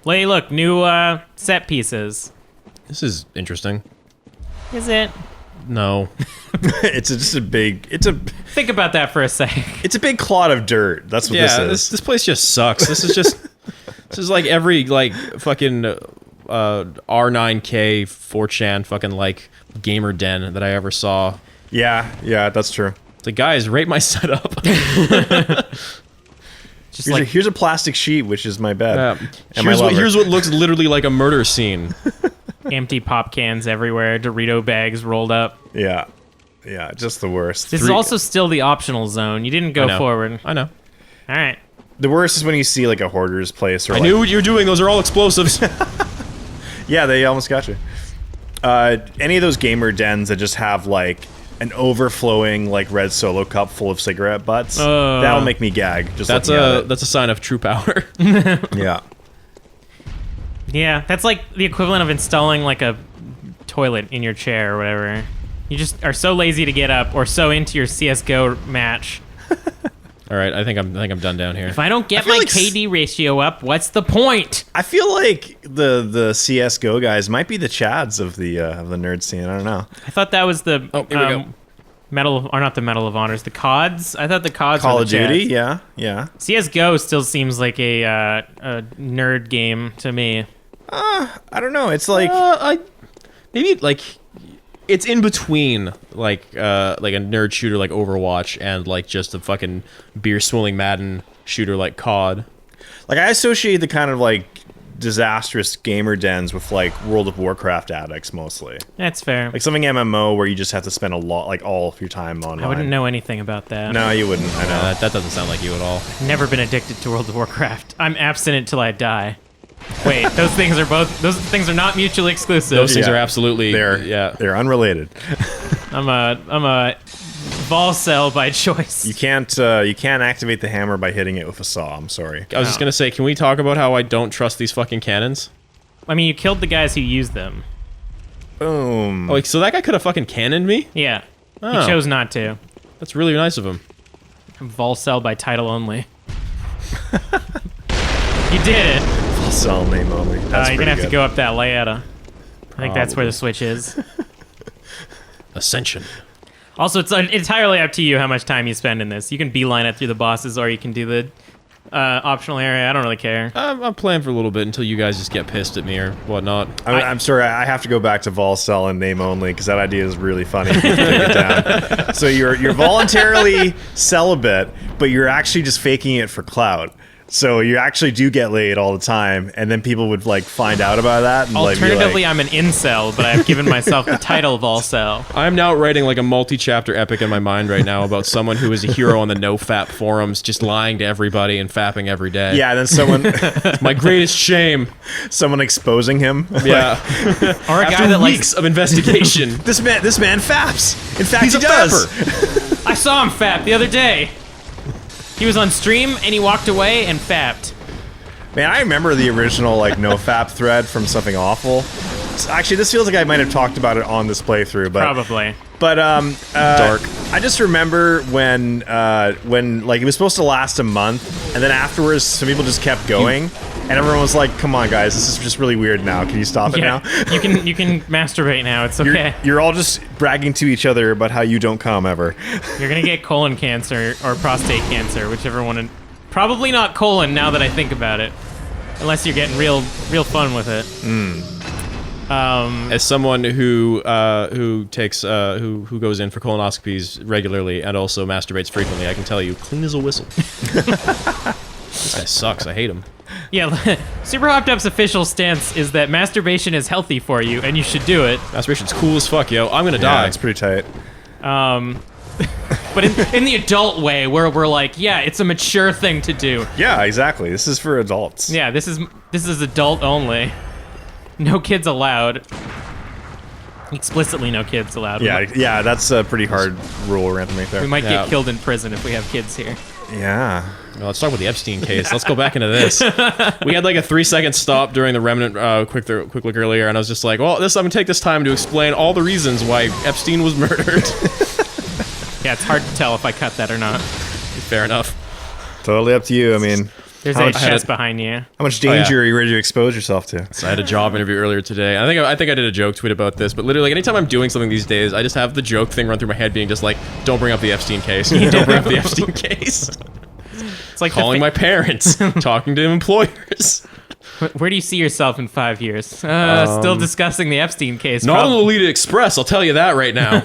Hey, look, new set pieces. This is interesting. Is it? No. It's just a big. Think about that for a sec. It's a big clod of dirt. That's what this is. This place just sucks. This is just. This is like every like fucking R9K 4chan fucking like gamer den that I ever saw. Yeah, that's true. It's like, guys, rate my setup. Here's a plastic sheet, which is my bed. Here's what looks literally like a murder scene. Empty pop cans everywhere, Dorito bags rolled up. Yeah, just the worst. This is also still the optional zone. You didn't go forward. I know. All right. The worst is when you see like a hoarder's place. Or I knew what you were doing. Those are all explosives. Yeah, they almost got you. Any of those gamer dens that just have like an overflowing like red Solo cup full of cigarette butts, that'll make me gag. Just that's a sign of true power. Yeah. Yeah, that's like the equivalent of installing like a toilet in your chair or whatever. You just are so lazy to get up or so into your CS:GO match. All right, I think I'm done down here. If I don't get my like KD ratio up, what's the point? I feel like the CS:GO guys might be the Chads of the nerd scene. I don't know. I thought that was the here we go. not the Medal of Honors, the CODs. I thought the CODs Call were of the Duty, Chads. yeah. CS:GO still seems like a nerd game to me. I don't know. It's like maybe like it's in between like a nerd shooter like Overwatch and like just a fucking beer swilling Madden shooter like COD. Like I associate the kind of like disastrous gamer dens with like World of Warcraft addicts mostly. That's fair. Like something MMO where you just have to spend a lot, like all of your time online. I wouldn't know anything about that. No, you wouldn't. I know. That doesn't sound like you at all. Never been addicted to World of Warcraft. I'm abstinent till I die. Wait, those things are not mutually exclusive. Those things are absolutely they're unrelated. I'm a Vol cell by choice. You can't activate the hammer by hitting it with a saw. I'm sorry. I was just gonna say, can we talk about how I don't trust these fucking cannons? I mean, you killed the guys who used them. Boom. Oh, like, so that guy could have fucking cannoned me? Yeah. Oh. He chose not to. That's really nice of him. Vol cell by title only. You did it. Vol cell name only. That's you're gonna have good. to go up that layout. I think that's where the switch is. Ascension. Also, it's entirely up to you how much time you spend in this. You can beeline it through the bosses, or you can do the optional area. I don't really care. I'm playing for a little bit until you guys just get pissed at me or whatnot. I'm sorry, I have to go back to Vol cell and name only because that idea is really funny. If you take it down. So you're voluntarily celibate, but you're actually just faking it for clout. So you actually do get laid all the time, and then people would like find out about that. And, alternatively, I'm an incel, but I've given myself the title Volcel. I'm now writing like a multi-chapter epic in my mind right now about someone who is a hero on the no-fap forums, just lying to everybody and fapping every day. Yeah, and then someone, it's my greatest shame. Someone exposing him. Yeah, or a after guy that weeks of investigation. This man faps. In fact, He's he a does. fapper. I saw him fap the other day. He was on stream and he walked away and fapped. Man, I remember the original like no fap thread from Something Awful. Actually, this feels like I might have talked about it on this playthrough, but probably. But dark. I just remember when like it was supposed to last a month, and then afterwards some people just kept going, and everyone was like, "Come on, guys, this is just really weird now. Can you stop it now?" you can masturbate now. It's okay. You're all just bragging to each other about how you don't come ever. You're gonna get colon cancer or prostate cancer, whichever one. Probably not colon now that I think about it, unless you're getting real fun with it. As someone who takes who goes in for colonoscopies regularly and also masturbates frequently, I can tell you, clean as a whistle. This guy sucks. I hate him. Yeah, Super Hopped Up's official stance is that masturbation is healthy for you and you should do it. Masturbation's cool as fuck, yo. I'm gonna Yeah, die. it's pretty tight. But in the adult way, where we're like, yeah, it's a mature thing to do. Yeah, exactly. This is for adults. Yeah, this is adult only. No kids allowed. Explicitly no kids allowed. Yeah, that's a pretty hard rule we're gonna have to make there. We might get killed in prison if we have kids here. Yeah. Well, let's talk about the Epstein case. Let's go back into this. We had like a 3-second stop during the Remnant quick look earlier, and I was just like, well, I'm gonna take this time to explain all the reasons why Epstein was murdered. Yeah, it's hard to tell if I cut that or not. Fair enough. Totally up to you. I mean, There's How a much- chest behind you. How much danger yeah. are you ready to expose yourself to? So I had a job interview earlier today. I think I did a joke tweet about this, but literally, like, anytime I'm doing something these days, I just have the joke thing run through my head, being just like, "Don't bring up the Epstein case. Don't bring up the Epstein case." It's like Calling my parents, talking to employers. Where do you see yourself in 5 years? Still discussing the Epstein case. Not on the Lolita Express, I'll tell you that right now.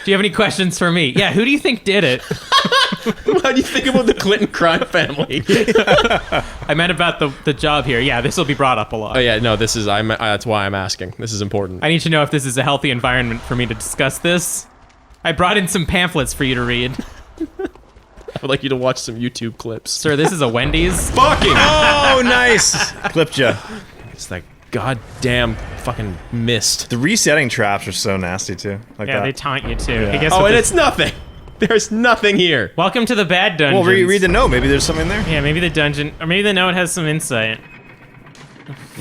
Do you have any questions for me? Yeah, who do you think did it? How do you think about the Clinton crime family? I meant about the job here. Yeah, this will be brought up a lot. Oh yeah, no, this is that's why I'm asking. This is important. I need to know if this is a healthy environment for me to discuss this. I brought in some pamphlets for you to read. I would like you to watch some YouTube clips. Sir, this is a Wendy's. Fucking Oh, nice! Clipped ya. It's that goddamn fucking mist. The resetting traps are so nasty too. Like Yeah, that. they taunt you too. Yeah. Hey, guess Oh, what and this- it's nothing. There's nothing here. Welcome to the bad dungeon. Well, read the note. Maybe there's something there. Yeah, maybe the dungeon, or maybe the note has some insight.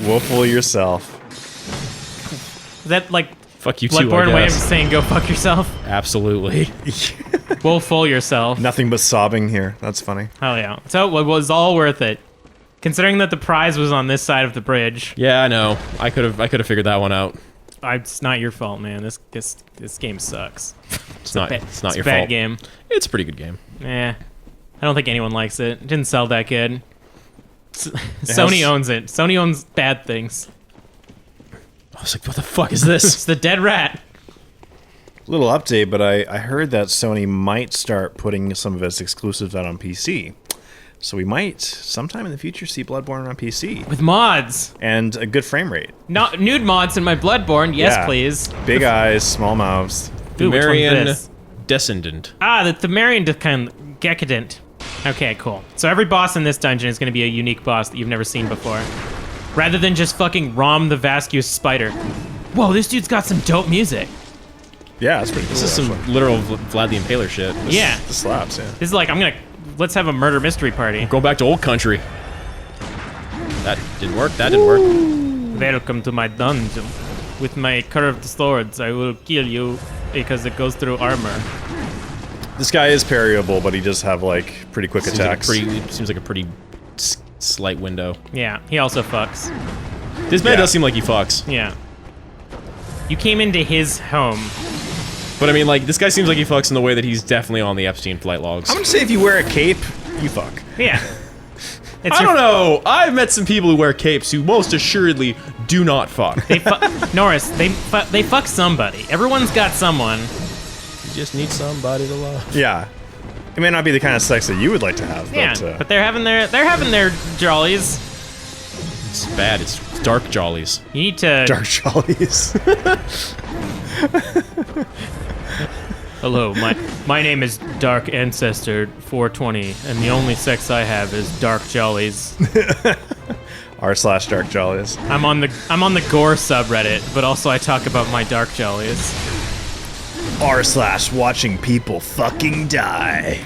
Woeful yourself. Is that like Fuck you too, I Bloodborne way of guess. saying go fuck yourself? Absolutely. Woeful yourself. Nothing but sobbing here. That's funny. Hell yeah. So it was all worth it. Considering that the prize was on this side of the bridge, Yeah, I know. I could have figured that one out. it's not your fault, man. This game sucks. It's not your It's a bad fault. game. It's a pretty good game. I don't think anyone likes it. It didn't sell that good. Sony owns it. Sony owns bad things. I was like, what the fuck is this? It's the dead rat. Little update, but I heard that Sony might start putting some of its exclusives out on PC. So we might, sometime in the future, see Bloodborne on PC. With mods. And a good frame rate. Not nude mods in my Bloodborne. Yes, Yeah. please. Big eyes, small mouths. Ooh, which one's Pthumerian this? Descendant. Ah, the Pthumerian Decadent. Okay, cool. So every boss in this dungeon is going to be a unique boss that you've never seen before. Rather than just fucking Rom the Vasquez Spider. Whoa, this dude's got some dope music. Yeah, that's pretty cool. This is some actually. literal Vlad the Impaler shit. Yeah. This slaps, yeah. This is like, let's have a murder mystery party. Going back to old country. That didn't work. That didn't work. Welcome to my dungeon. With my curved swords, I will kill you because it goes through armor. This guy is parryable, but he does have, like, pretty quick attacks. Seems like a pretty slight window. Yeah, he also fucks. This man Yeah. does seem like he fucks. Yeah. You came into his home. But I mean, like, this guy seems like he fucks in the way that he's definitely on the Epstein flight logs. I'm gonna say if you wear a cape, you fuck. Yeah. It's I your- don't know. I've met some people who wear capes who most assuredly do not fuck. They Norris, they fuck somebody. Everyone's got someone. You just need somebody to love. Yeah. It may not be the kind of sex that you would like to have, Yeah, but, but they're having their jollies. It's bad. It's dark jollies. You need to. dark jollies. Hello, my name is Dark Ancestor 420, and the only sex I have is dark jollies. r/dark jollies. I'm on the gore subreddit, but also I talk about my dark jollies. r/watching people fucking die.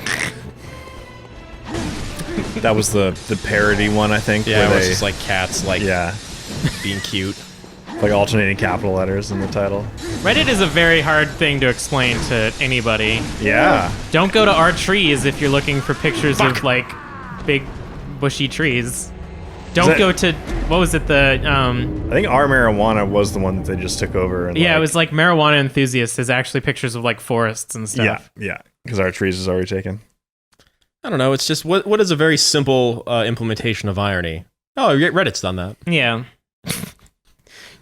That was the parody one, I think. Yeah, where it was they, just like cats, like, yeah, being cute. like alternating capital letters in the title. Reddit is a very hard thing to explain to anybody. Yeah. Don't go to our trees if you're looking for pictures of like big bushy trees. Don't that- go to what was it I think our marijuana was the one that they just took over. And yeah, it was like marijuana enthusiasts is actually pictures of like forests and stuff. Yeah, because our trees is already taken. I don't know. It's just what is a very simple implementation of irony. Oh, Reddit's done that. Yeah.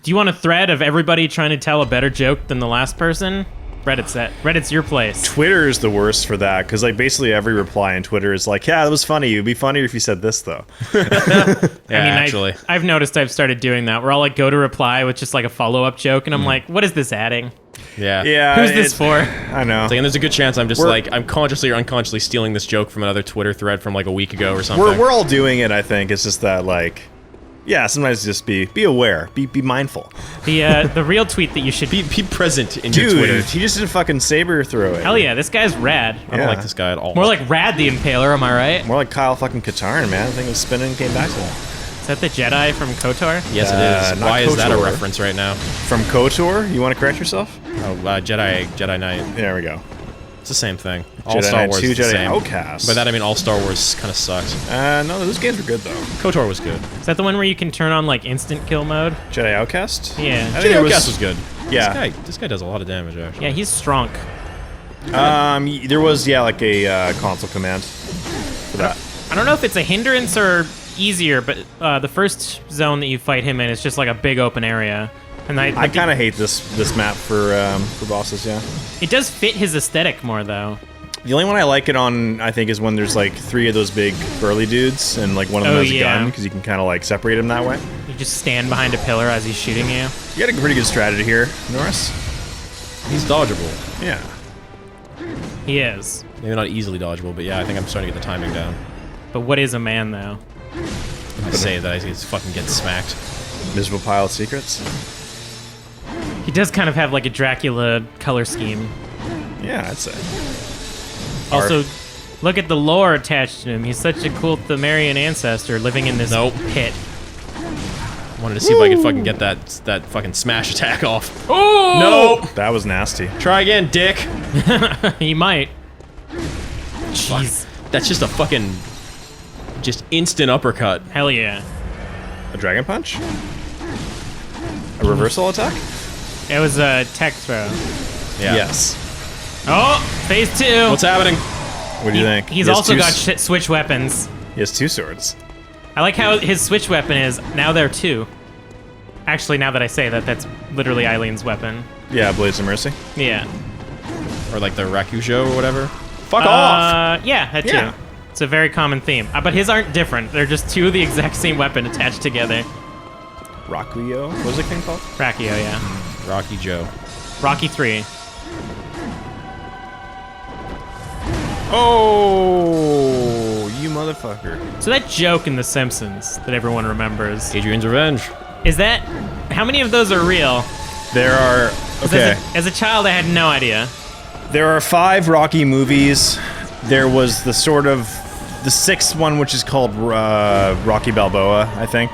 Do you want a thread of everybody trying to tell a better joke than the last person? Reddit's your place. Twitter is the worst for that because like basically every reply on Twitter is like, yeah, that was funny. It'd be funnier if you said this though. Yeah, actually. I've noticed I've started doing that. Where I'll like go to reply with just like a follow-up joke, and I'm like, what is this adding? Yeah. Yeah. Who's this for? I know. Like, and there's a good chance I'm just We're- like, I'm consciously or unconsciously stealing this joke from another Twitter thread from like a week ago or something. We're all doing it. I think it's just that like, yeah. Sometimes just be aware, be mindful. The real tweet that you should be present in your Dude, Twitter. he just did a fucking saber throw it. Hell yeah, this guy's rad. I don't Yeah. like this guy at all. More like Rad the Impaler, am I right? More like Kyle fucking Katarn, man. I think it was spinning and came back to that. Is that the Jedi from KOTOR? Yes, it is. not Why is that a KOTOR. reference right now? From KOTOR, you want to correct yourself? Oh, Jedi Knight. There we go. It's the same thing. All Jedi Star Knight Wars 2, is the Jedi same. Outcast. By that I mean all Star Wars kind of sucks. No, those games were good, though. KOTOR was good. Is that the one where you can turn on like instant kill mode? Jedi Outcast? Yeah. I think Jedi it Outcast was good. Yeah. This guy does a lot of damage, actually. Yeah, he's strong. There was, like a console command for that. I don't know if it's a hindrance or easier, but the first zone that you fight him in is just like a big open area. And I kind of hate this map for bosses, yeah. it does fit his aesthetic more though. The only one I like it on, I think, is when there's like 3 of those big burly dudes, and like one of them has a gun, because you can kind of like separate them that way. You just stand behind a pillar as he's shooting you. You got a pretty good strategy here, Norris. He's dodgeable. Yeah. He is. Maybe not easily dodgeable, but yeah, I think I'm starting to get the timing down. But what is a man though? I say that I just fucking get smacked. Miserable pile of secrets. He does kind of have like a Dracula color scheme. Yeah, I'd say. Also, look at the lore attached to him. He's such a cool Pthumerian ancestor living in this pit. Wanted to see if I could fucking get that fucking smash attack off. Oh! Nope. That was nasty. Try again, dick. He might. Jeez. That's just a fucking just instant uppercut. Hell yeah. A dragon punch? A reversal attack? It was a tech throw. Yeah. Yes. Oh, phase 2. What's happening? What do you think? He's He has also two got s- switch weapons. He has 2 swords. I like how his switch weapon is now there are 2. Actually, now that I say that, that's literally Eileen's weapon. Yeah, Blades of Mercy. Yeah. Or like the Rakujo or whatever. Fuck off! Yeah, that too. Yeah. It's a very common theme. But his aren't different. They're just 2 of the exact same weapon attached together. Rakuyo? What was the thing called? Rakio, yeah. Rocky Joe. Rocky 3. Oh, you motherfucker. So that joke in The Simpsons that everyone remembers, Adrian's Revenge. is that... How many of those are real? There are... 'Cause Okay. As a child, I had no idea. There are 5 Rocky movies. There was the sort of... The 6th one, which is called Rocky Balboa, I think.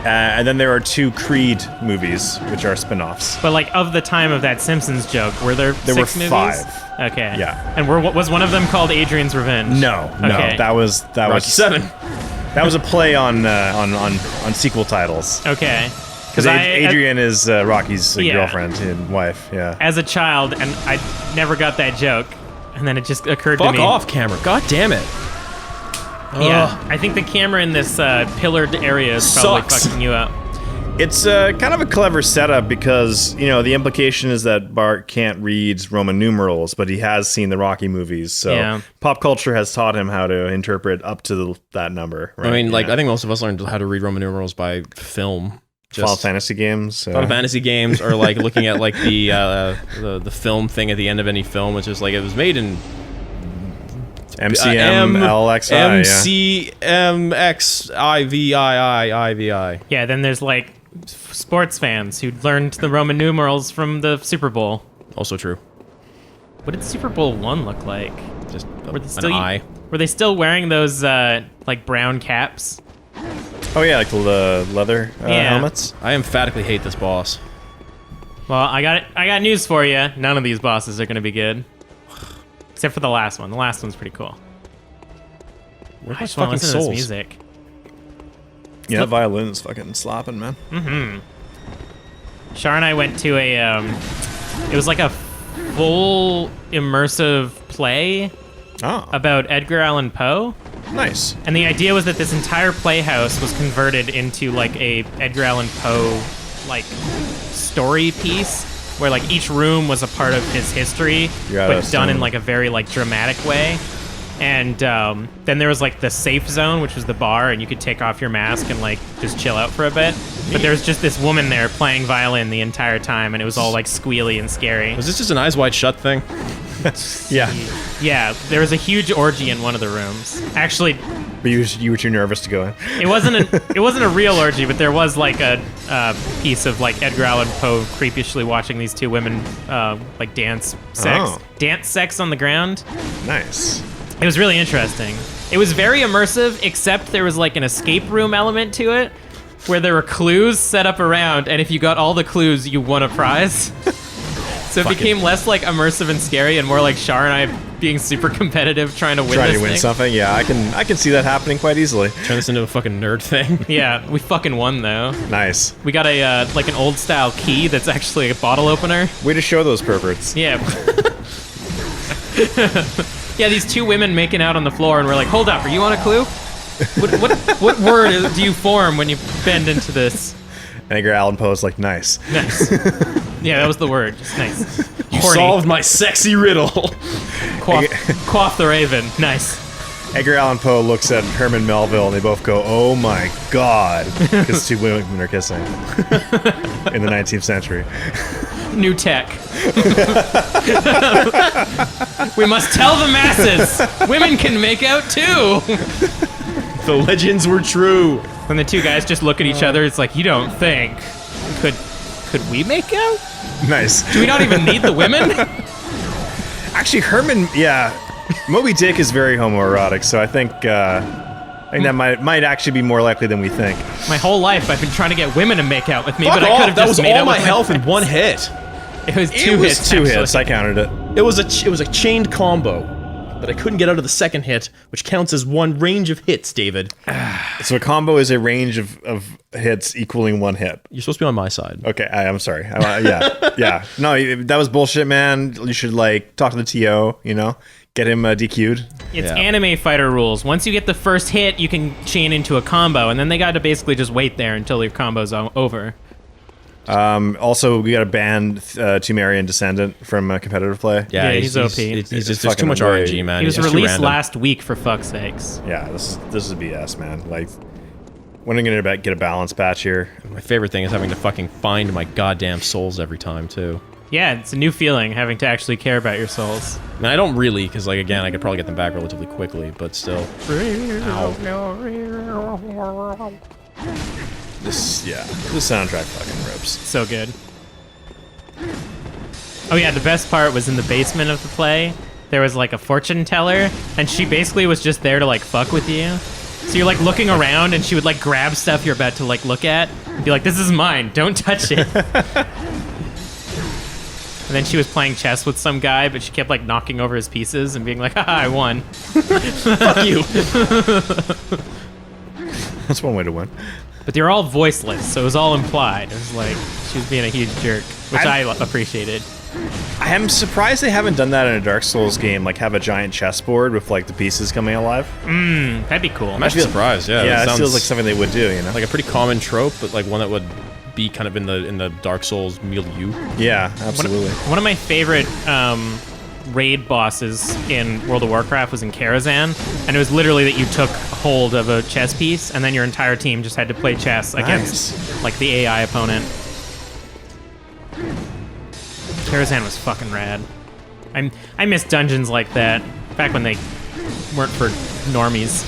And then there are 2 Creed movies, which are spin-offs. But like of the time of that Simpsons joke, were there There 6 were movies? 5. Okay. Yeah. And was one of them called Adrian's Revenge? No, Okay. that was Rocky 7. That was a play on sequel titles. Okay. Because Adrian is Rocky's Yeah. girlfriend and wife. Yeah. As a child, and I never got that joke, and then it just occurred to Fuck me. off, camera. God damn it. Yeah. I think the camera in this pillared area is probably Sucks. fucking you up. It's kind of a clever setup because, the implication is that Bart can't read Roman numerals, but he has seen the Rocky movies. So Yeah. pop culture has taught him how to interpret up to that number. Right? I mean, like, Yeah. I think most of us learned how to read Roman numerals by film. Final Fantasy games. Final Fantasy games, or like looking at like the film thing at the end of any film, which is like it was made in MCMLXI. MCMXIVII. Yeah, then there's like sports fans who learned the Roman numerals from the Super Bowl. Also true. What did Super Bowl 1 look like? Just Were they an still, eye. Were they still wearing those like brown caps? Oh yeah, like the leather Yeah. helmets. I emphatically hate this boss. Well, I got news for you. None of these bosses are going to be good. Except for the last one. The last one's pretty cool. Where's I my just want fucking to listen to this souls? music. Yeah, that violin's fucking slapping, man. Shar and I went to a, it was like a full immersive play Oh, about Edgar Allan Poe. nice. And the idea was that this entire playhouse was converted into like a Edgar Allan Poe like story piece where like each room was a part of his history, Yeah, but that's done in dumb. like a very like dramatic way. And then there was like the safe zone, which was the bar, and you could take off your mask and like just chill out for a bit. But there was just this woman there playing violin the entire time, and it was all like squealy and scary. Was this just an Eyes Wide Shut thing? Yeah, Yeah, there was a huge orgy in one of the rooms. Actually, but you were too nervous to go in. it wasn't a real orgy, but there was like a piece of like Edgar Allan Poe creepishly watching these 2 women like dance sex on the ground. Nice. It was really interesting. It was very immersive, except there was like an escape room element to it, where there were clues set up around, and if you got all the clues, you won a prize. So it became less like immersive and scary and more like Shar and I being super competitive trying to win Trying this to win thing. something. Yeah, I can see that happening quite easily. Turn this into a fucking nerd thing. Yeah, we fucking won though. Nice. We got a like an old style key that's actually a bottle opener. Way to show those perverts. Yeah. Yeah, these two women making out on the floor, and we're like, hold up, are you on a clue? What word do you form when you bend into this? Edgar Allan Poe's like, nice. Nice. Yeah, that was the word. Just nice. You Horny. solved my sexy riddle. Quaff the raven. Nice. Edgar Allan Poe looks at Herman Melville and they both go, oh my god. Because two women are kissing. In the 19th century. New tech. We must tell the masses. Women can make out too. The legends were true. When the two guys just look at each other, it's like, you don't think. Could we make out? Nice. Do we not even need the women? Actually, Herman, yeah. Moby Dick is very homoerotic, so I think that might actually be more likely than we think. My whole life, I've been trying to get women to make out with me, Fuck but I off, could have that just was made all out my with health in friends. one hit. It was two It was hits. two actually. hits. I counted it. It was a chained combo that I couldn't get out of the second hit, which counts as one range of hits, David. So a combo is a range of hits equaling one hit. You're supposed to be on my side. Okay, I'm sorry. Yeah. No, that was bullshit, man. You should talk to the TO. Get him DQ'd. It's Yeah. anime fighter rules. Once you get the first hit, you can chain into a combo, and then they got to basically just wait there until your combo's over. Also, we got to ban Pthumerian Descendant from competitive play. Yeah, he's OP. He's just, there's fucking too much way- RNG, man. He was He's too released random. last week, for fuck's sakes. Yeah, this is BS, man. When are we gonna get a balance patch here? My favorite thing is having to fucking find my goddamn souls every time, too. Yeah, it's a new feeling, having to actually care about your souls. I mean, I don't really, because, again, I could probably get them back relatively quickly, but still. This soundtrack fucking rips. So good. Oh yeah, the best part was in the basement of the play. There was a fortune teller, and she basically was just there to fuck with you. So you're looking around, and she would grab stuff you're about to look at, and be like, "This is mine. Don't touch it." And then she was playing chess with some guy, but she kept knocking over his pieces and being like, "Haha, I won." Fuck you! That's one way to win. But they're all voiceless, so it was all implied. It was she was being a huge jerk, which I appreciated. I am surprised they haven't done that in a Dark Souls game, have a giant chessboard with the pieces coming alive. That'd be cool. I'm actually surprised, yeah. Yeah, that it feels sounds like something they would do, like a pretty common trope, but one that would be kind of in the Dark Souls milieu. Yeah, absolutely. One of my favorite raid bosses in World of Warcraft was in Karazhan, and it was literally that you took hold of a chess piece, and then your entire team just had to play chess against the AI opponent. Karazhan was fucking rad. I miss dungeons like that back when they weren't for normies.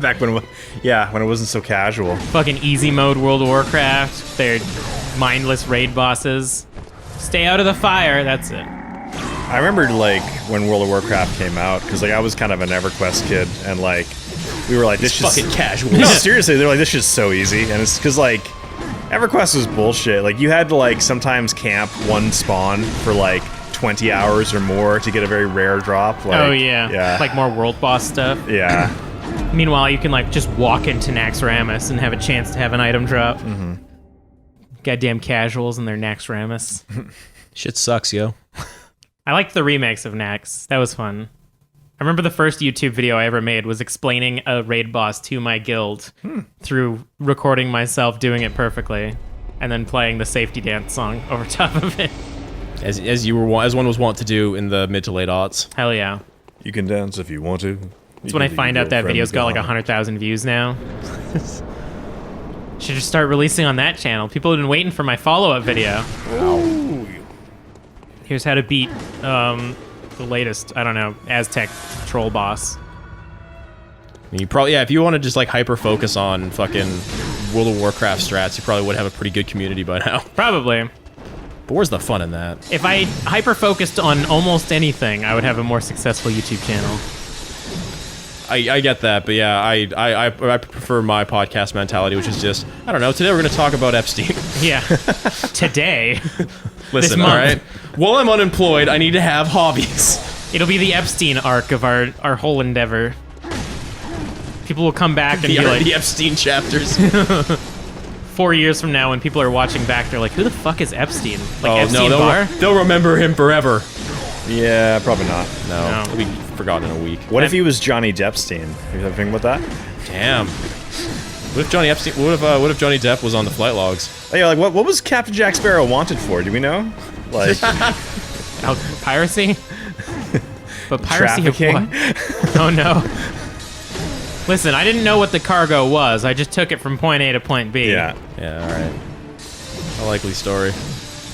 Back when it wasn't so casual. Fucking easy mode World of Warcraft. They're mindless raid bosses. Stay out of the fire. That's it. I remember when World of Warcraft came out, because I was kind of an EverQuest kid, and we were this is Fucking casual. No, seriously, they're this shit's so easy, and it's because EverQuest was bullshit. You had to sometimes camp one spawn for 20 hours or more to get a very rare drop. Oh yeah. Yeah. More world boss stuff. Yeah. Meanwhile, you can just walk into Naxxramas and have a chance to have an item drop. Mm-hmm. Goddamn casuals and their Naxxramas. Shit sucks, yo. I liked the remakes of Nax. That was fun. I remember the first YouTube video I ever made was explaining a raid boss to my guild through recording myself doing it perfectly, and then playing the safety dance song over top of it. As one was wont to do in the mid to late aughts. Hell yeah. You can dance if you want to. That's when I find out that video's got 100,000 views now. Should just start releasing on that channel. People have been waiting for my follow-up video. Ooh. Here's how to beat the latest, I don't know, Aztec troll boss. You probably, if you want to just hyper focus on fucking World of Warcraft strats, you probably would have a pretty good community by now. Probably. But where's the fun in that? If I hyper-focused on almost anything, I would have a more successful YouTube channel. I get that, but yeah, I prefer my podcast mentality, which is just, I don't know, today we're going to talk about Epstein. Yeah. Today. Listen, month. all right? While I'm unemployed, I need to have hobbies. It'll be the Epstein arc of our whole endeavor. People will come back and be like... The Epstein chapters. 4 years from now, when people are watching back, they're like, who the fuck is Epstein? Like, Epstein no, Bar? they'll remember him forever. Yeah, probably not. No, No. he'll be forgotten in a week. What if he was Johnny Deppstein? You ever think about that? Damn. What if Johnny Epstein? What if Johnny Depp was on the flight logs? Oh, yeah, like what was Captain Jack Sparrow wanted for? Do we know? Like Piracy? But piracy of trafficking? what? Oh no. Listen, I didn't know what the cargo was. I just took it from point A to point B. Yeah. Yeah, all right. A likely story.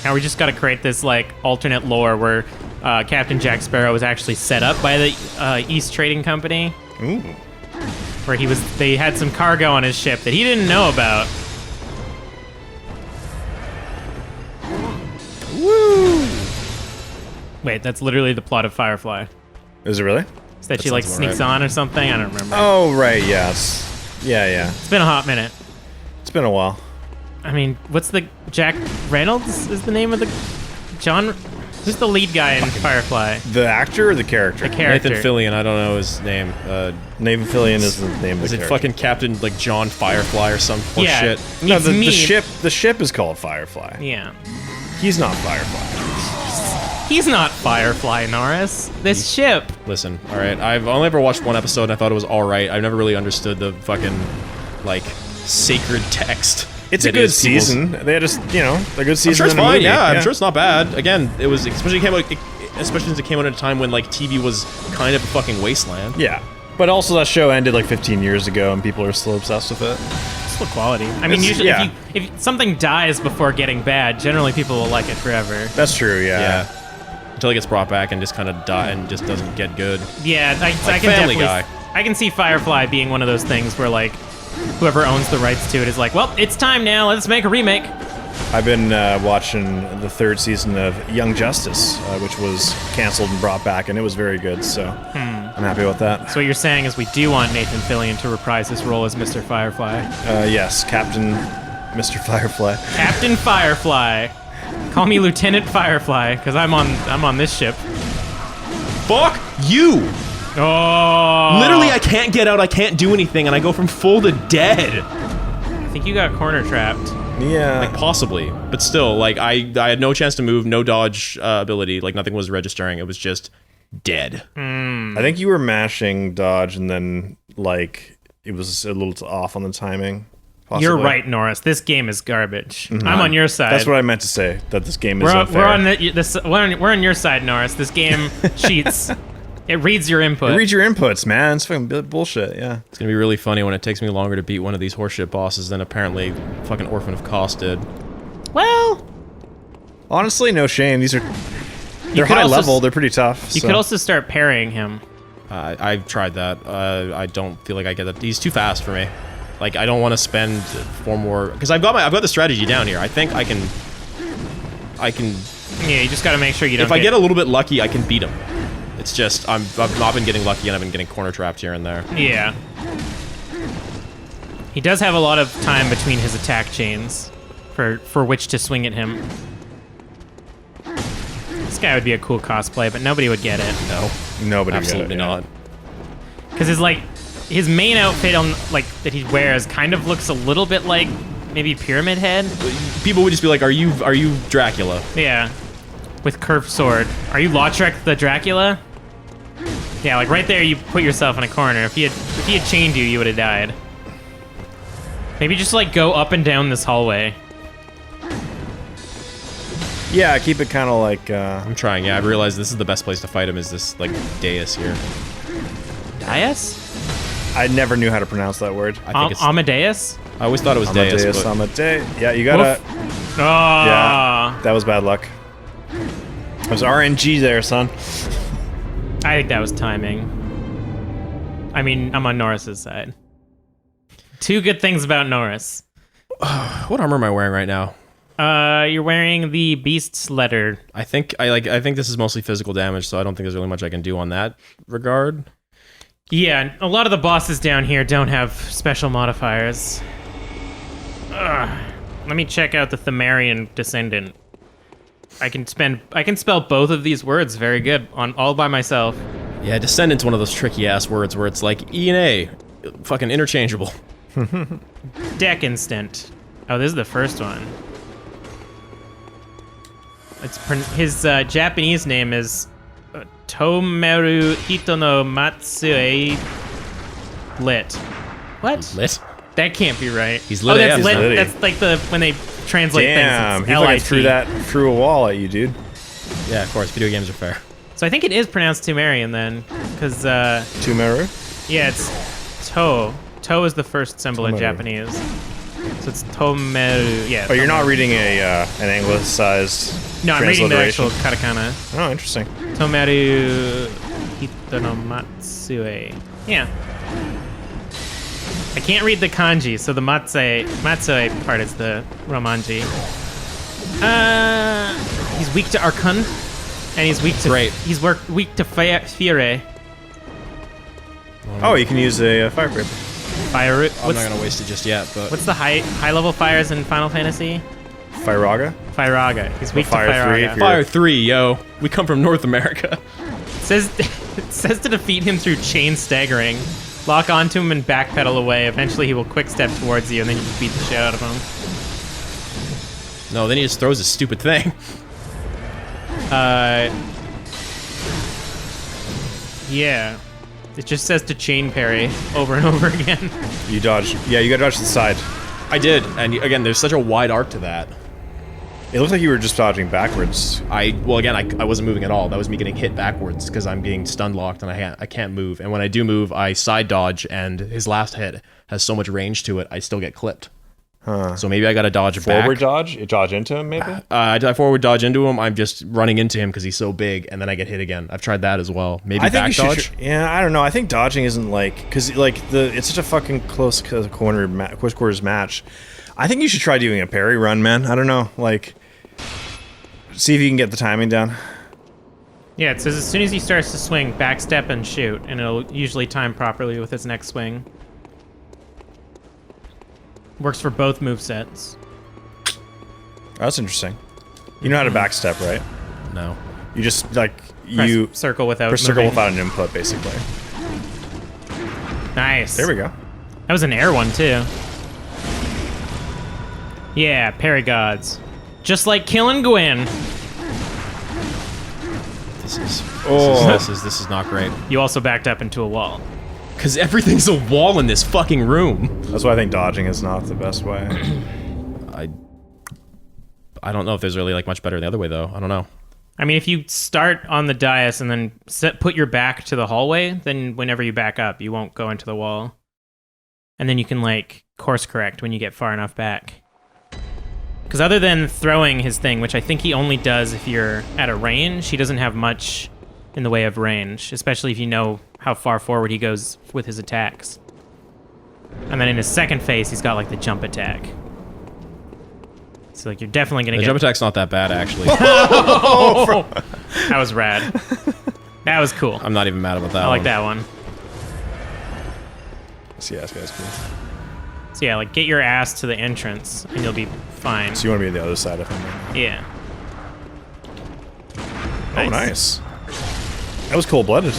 Now we just got to create this like alternate lore where Captain Jack Sparrow was actually set up by the East Trading Company, Ooh. where they had some cargo on his ship that he didn't know about. Woo! Wait, that's literally the plot of Firefly. Is it really? Is that she like sounds about sneaks right. on or something? I don't remember. Oh, right. Yes. Yeah. It's been a hot minute. It's been a while. I mean, what's the Jack Reynolds is the name of the John? Who's the lead guy in Firefly? The actor or the character? The character. Nathan Fillion, I don't know his name. Nathan Fillion is the name of Is the it character. fucking Captain like John Firefly or some horse Yeah. shit? No, It's the mean. ship is called Firefly. Yeah. He's not Firefly. He's not Firefly, Norris. This ship. Listen, all right. I've only ever watched one episode and I thought it was all right. I've never really understood the fucking like sacred text. It's a that good is people's- season. They just, a good I'm season. sure it's in a fine. movie. Yeah, I'm sure it's not bad. Again, it was especially since it came out at a time when like TV was kind of a fucking wasteland. Yeah. But also that show ended like 15 years ago and people are still obsessed with it. Still quality. I mean, It's- usually yeah. if something dies before getting bad, generally people will like it forever. That's true, Yeah. Until it gets brought back and just kind of die and just doesn't get good. Yeah, I Like can Family definitely. Guy. I can see Firefly being one of those things where like whoever owns the rights to it is like, well, it's time now. Let's make a remake. I've been watching the third season of Young Justice, which was canceled and brought back, and it was very good, so I'm happy with that. So what you're saying is we do want Nathan Fillion to reprise his role as Mr. Firefly. Yes, Captain Mr. Firefly. Captain Firefly. Call me Lieutenant Firefly, because I'm on this ship. Fuck you! Oh! Literally, I can't get out. I can't do anything, and I go from full to dead. I think you got corner trapped. Yeah. Like possibly, but still, like I had no chance to move, no dodge ability. Like nothing was registering. It was just dead. I think you were mashing dodge, and then, like, it was a little off on the timing. Possibly. You're right, Norris. This game is garbage. I'm on your side. That's what I meant to say, that this game is we're unfair. we're on your side, Norris. This game cheats. It reads your input. Read your inputs, man. It's fucking bullshit, yeah. It's gonna be really funny when it takes me longer to beat one of these horseshit bosses than apparently fucking Orphan of Kos did. Well, Honestly, no shame. They're could high also level. They're pretty tough. you could also start parrying him. I've tried that. I don't feel like I get that. He's too fast for me. Like I don't want to spend 4 more because I've got the strategy down here. I think I can. Yeah, you just got to make sure you don't. If I get a little bit lucky, I can beat him. It's just I've not been getting lucky and I've been getting corner trapped here and there. Yeah. He does have a lot of time between his attack chains for which to swing at him. This guy would be a cool cosplay, but nobody would get it. No, Nobody absolutely got it, yeah. not. Because his main outfit on that he wears kind of looks a little bit like maybe Pyramid Head. People would just be like, "Are you Dracula?" Yeah. With curved sword. Are you Lautrec the Dracula? Yeah, like right there you put yourself in a corner. If he had chained you, you would have died. Maybe just like go up and down this hallway. Yeah, keep it kind of like... I'm trying. Yeah, I've realized this is the best place to fight him. Is this like dais here? Dais? I never knew how to pronounce that word. I think it's. Amadeus? I always thought it was dais, Amadeus, but Amadeus. Yeah, you gotta... Oh. Yeah, that was bad luck. There's RNG there, son. I think that was timing. I mean, I'm on Norris's side. 2 good things about Norris. what armor am I wearing right now? You're wearing the Beast's letter. I think this is mostly physical damage, so I don't think there's really much I can do on that regard. Yeah, a lot of the bosses down here don't have special modifiers. Ugh. Let me check out the Pthumerian Descendant. I can spell both of these words very good on all by myself. Yeah, Descendant's one of those tricky ass words where it's like E and A, fucking interchangeable. Deck instant. Oh, this is the first one. His Japanese name is Tomeru Hitono Matsue Lit. What? Lit? That can't be right. He's lit. Oh, that's AF, lit. Liddy. That's like when they translate Damn, things. he It's fucking L-I-T. threw that through a wall at you, dude. Yeah, of course, video games are fair. So I think it is pronounced Pthumerian then, because Tumeru? yeah, it's To. To is the first symbol in Tomeru. Japanese. So it's Tomeru. Yeah. Oh, you're not Tomeru. reading an anglicized No, I'm reading the transliteration? actual katakana. Oh, interesting. Tomeru Hitono Matsue. Yeah. I can't read the kanji, so the Matsue part is the romanji. He's weak to Arcun, and he's weak to Great. weak to Fire. Oh, you can use a fire breath. Fire. I'm not gonna waste it just yet, but What's the high level fires in Final Fantasy? Firaga? Firaga. He's weak Fire to 3 Firaga. if you're- Fire 3, yo. We come from North America. It says to defeat him through chain staggering. Lock onto him and backpedal away. Eventually he will quick step towards you and then you just beat the shit out of him. No, then he just throws his stupid thing. Yeah. It just says to chain parry over and over again. You dodge. Yeah, you gotta dodge to the side. I did, and again, there's such a wide arc to that. It looks like you were just dodging backwards. Well, again, I wasn't moving at all. That was me getting hit backwards because I'm being stun locked and I can't move. And when I do move, I side dodge, and his last hit has so much range to it, I still get clipped. Huh. So maybe I got to dodge Forward back. dodge? You dodge into him, maybe? I forward dodge into him. I'm just running into him because he's so big, and then I get hit again. I've tried that as well. Maybe I think back you dodge. should. Yeah, I don't know. I think dodging isn't like because it's such a fucking close quarters match. I think you should try doing a parry run, man. I don't know, like see if you can get the timing down. Yeah, it says as soon as he starts to swing, backstep and shoot, and it'll usually time properly with his next swing. Works for both movesets. That's interesting. You know how to backstep, right? No. You just like Press you circle without press circle moving. without an input, basically. Nice. There we go. That was an air one too. Yeah, parry gods. Just like killing Gwyn. This is not great. You also backed up into a wall. Because everything's a wall in this fucking room. That's why I think dodging is not the best way. I don't know if there's really like much better the other way though. I don't know. I mean, if you start on the dais and then put your back to the hallway, then whenever you back up, you won't go into the wall. And then you can like course correct when you get far enough back. Because other than throwing his thing, which I think he only does if you're at a range, he doesn't have much in the way of range, especially if you know how far forward he goes with his attacks. And then in his second phase, he's got like the jump attack. So like you're definitely gonna The get jump attack's not that bad actually. That was rad. That was cool. I'm not even mad about that. I like one. that one. Yeah, this guy's cool. So yeah, like get your ass to the entrance and you'll be fine. So you want to be on the other side of him. Yeah. Oh, nice. That was cold-blooded.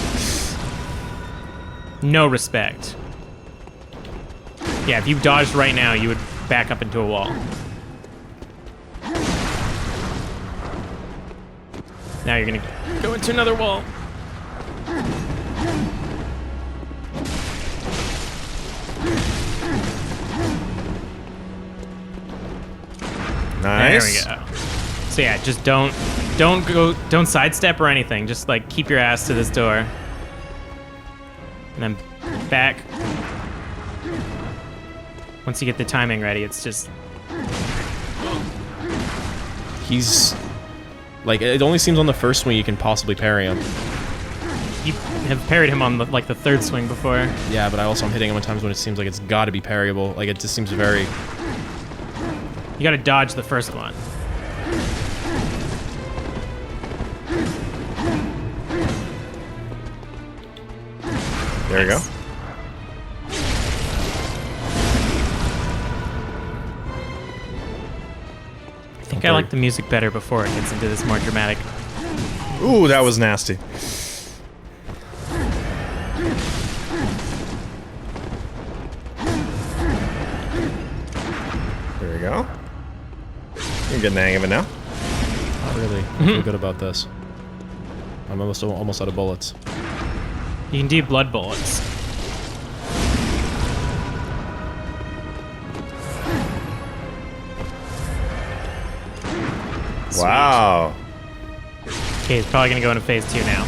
No respect. Yeah, if you dodged right now, you would back up into a wall. Now you're gonna go into another wall. Nice. There we go. So yeah, just don't sidestep or anything. Just like keep your ass to this door. And then back. Once you get the timing ready, it's just He's like, it only seems on the first swing you can possibly parry him. you have parried him on the third swing before. Yeah, but I also am hitting him at times when it seems like it's got to be parryable. Like it just seems very. You gotta dodge the first one. There you go. I think I like the music better before it gets into this more dramatic. Ooh, that was nasty. There we go. You're getting the hang of it now. Not really. I feel good about this. I'm almost out of bullets. You can do blood bullets. Wow. Okay, he's probably gonna go into phase 2 now.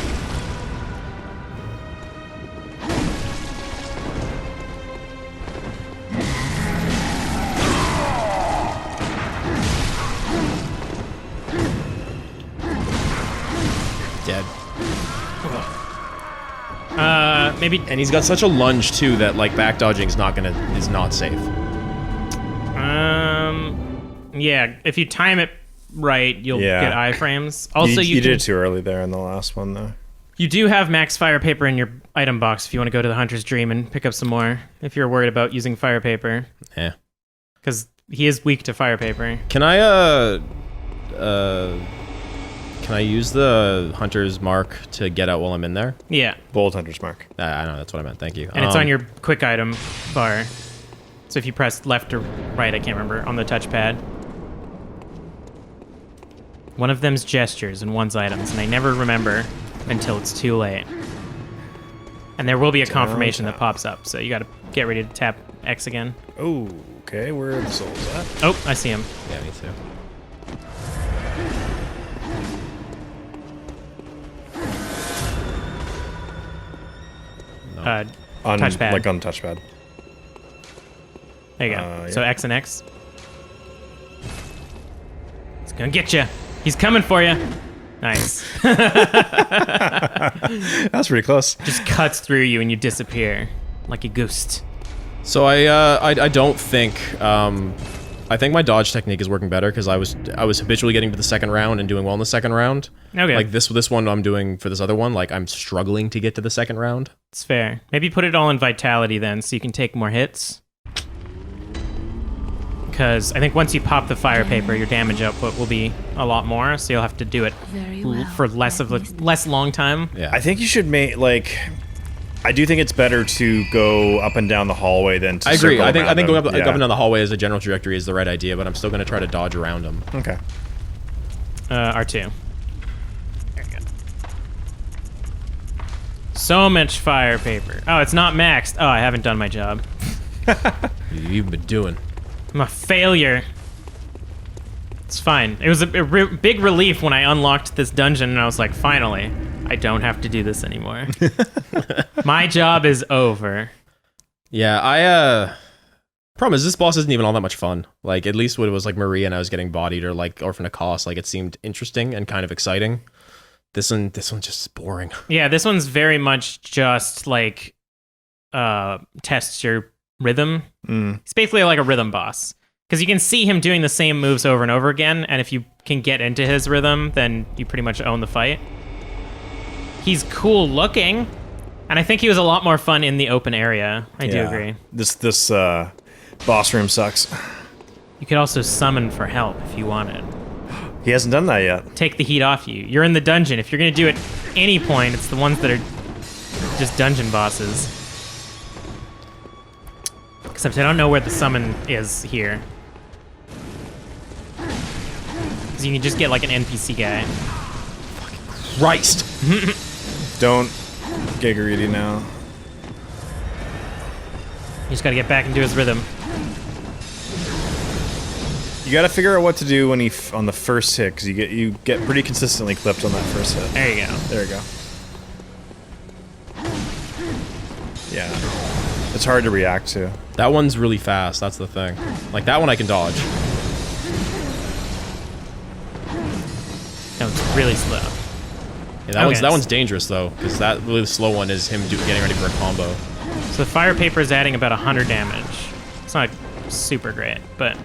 Dead. Maybe. And he's got such a lunge too that like back dodging is not safe. Yeah, if you time it right, you'll Yeah. get iframes. Also, you you did it too early there in the last one, though. You do have max fire paper in your item box if you want to go to the Hunter's Dream and pick up some more. If you're worried about using fire paper, Yeah. because he is weak to fire paper. Can I use the Hunter's Mark to get out while I'm in there? Yeah, Bold Hunter's Mark. I know, that's what I meant. Thank you. and it's on your quick item bar. So if you press left or right, I can't remember, on the touchpad. One of them's gestures and one's items, and I never remember until it's too late. And there will be a confirmation that pops up, so you gotta get ready to tap X again. Oh, okay. Where are the souls at? Oh, I see him. Yeah, me too. On touchpad. Like on touchpad. There you go. Yeah. So X and X. It's gonna get you. He's coming for you. Nice. That's pretty close. Just cuts through you and you disappear like a ghost. So I don't think I think my dodge technique is working better because I was habitually getting to the second round and doing well in the second round. Okay. Like this one I'm doing for this other one, like I'm struggling to get to the second round. It's fair. Maybe put it all in vitality then so you can take more hits. Because I think once you pop the fire paper, your damage output will be a lot more, so you'll have to do it for less long time. Yeah. I think you should make like. I do think it's better to go up and down the hallway than to. I agree. circle I think around going up, them. up and down the hallway as a general trajectory is the right idea, but I'm still going to try to dodge around them. Okay. R2. There you go. So much fire paper. Oh, it's not maxed. Oh, I haven't done my job. You've been doing. I'm a failure. It's fine. It was a big relief when I unlocked this dungeon and I was like, finally, I don't have to do this anymore. My job is over. Yeah, problem is this boss isn't even all that much fun. Like, at least when it was like Marie and I was getting bodied or like Orphan of Kos, like it seemed interesting and kind of exciting. This one's just boring. Yeah, this one's very much just like tests your rhythm. It's basically like a rhythm boss. Because you can see him doing the same moves over and over again, and if you can get into his rhythm, then you pretty much own the fight. He's cool looking, and I think he was a lot more fun in the open area. I do agree. This boss room sucks. You could also summon for help if you wanted. He hasn't done that yet. Take the heat off you. You're in the dungeon. If you're going to do it any point, it's the ones that are just dungeon bosses. Except I don't know where the summon is here. Because you can just get like an NPC guy. Christ! Don't get greedy now. You just got to get back into his rhythm. You got to figure out what to do when on the first hit, because you get pretty consistently clipped on that first hit. There you go. There you go. Yeah, it's hard to react to. That one's really fast, that's the thing. Like, that one I can dodge. No, it's really slow. Yeah, that one's dangerous, though, because that really slow one is him getting ready for a combo. So the fire paper is adding about 100 damage. It's not super great, but...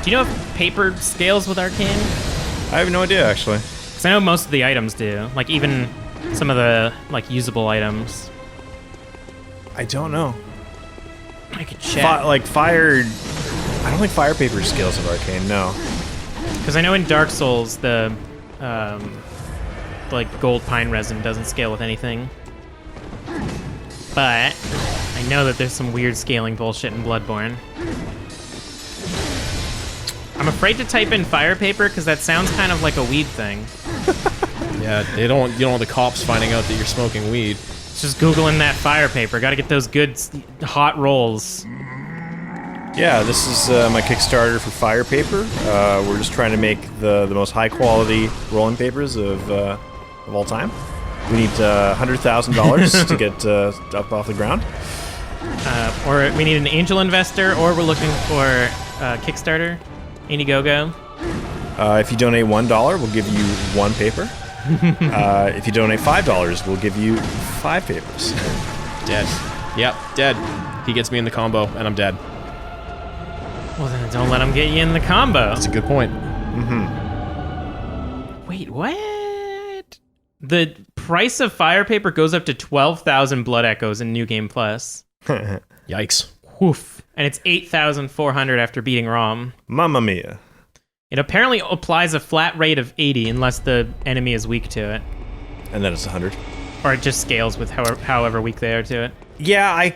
Do you know if paper scales with Arcane? I have no idea, actually. Because I know most of the items do. Like, even some of the, like, usable items. I don't know. I could check. Like fire... I don't think fire paper scales with Arcane, no. Because I know in Dark Souls, the like gold pine resin doesn't scale with anything. But I know that there's some weird scaling bullshit in Bloodborne. I'm afraid to type in fire paper because that sounds kind of like a weed thing. Yeah, you don't want the cops finding out that you're smoking weed. It's just Googling that fire paper. Got to get those good hot rolls. Yeah, this is my Kickstarter for fire paper. We're just trying to make the most high quality rolling papers of all time. We need $100,000 to get up off the ground. Or we need an angel investor, or we're looking for Kickstarter, Indiegogo. If you donate $1, we'll give you 1 paper. If you donate $5, we'll give you 5 papers. Dead. Yep, dead. He gets me in the combo, and I'm dead. Well, then don't let him get you in the combo. That's a good point. Wait, what? The price of fire paper goes up to 12,000 blood echoes in New Game Plus. Yikes. Woof. And it's 8,400 after beating ROM. Mamma mia. It apparently applies a flat rate of 80 unless the enemy is weak to it. And then it's 100. Or it just scales with however weak they are to it. Yeah,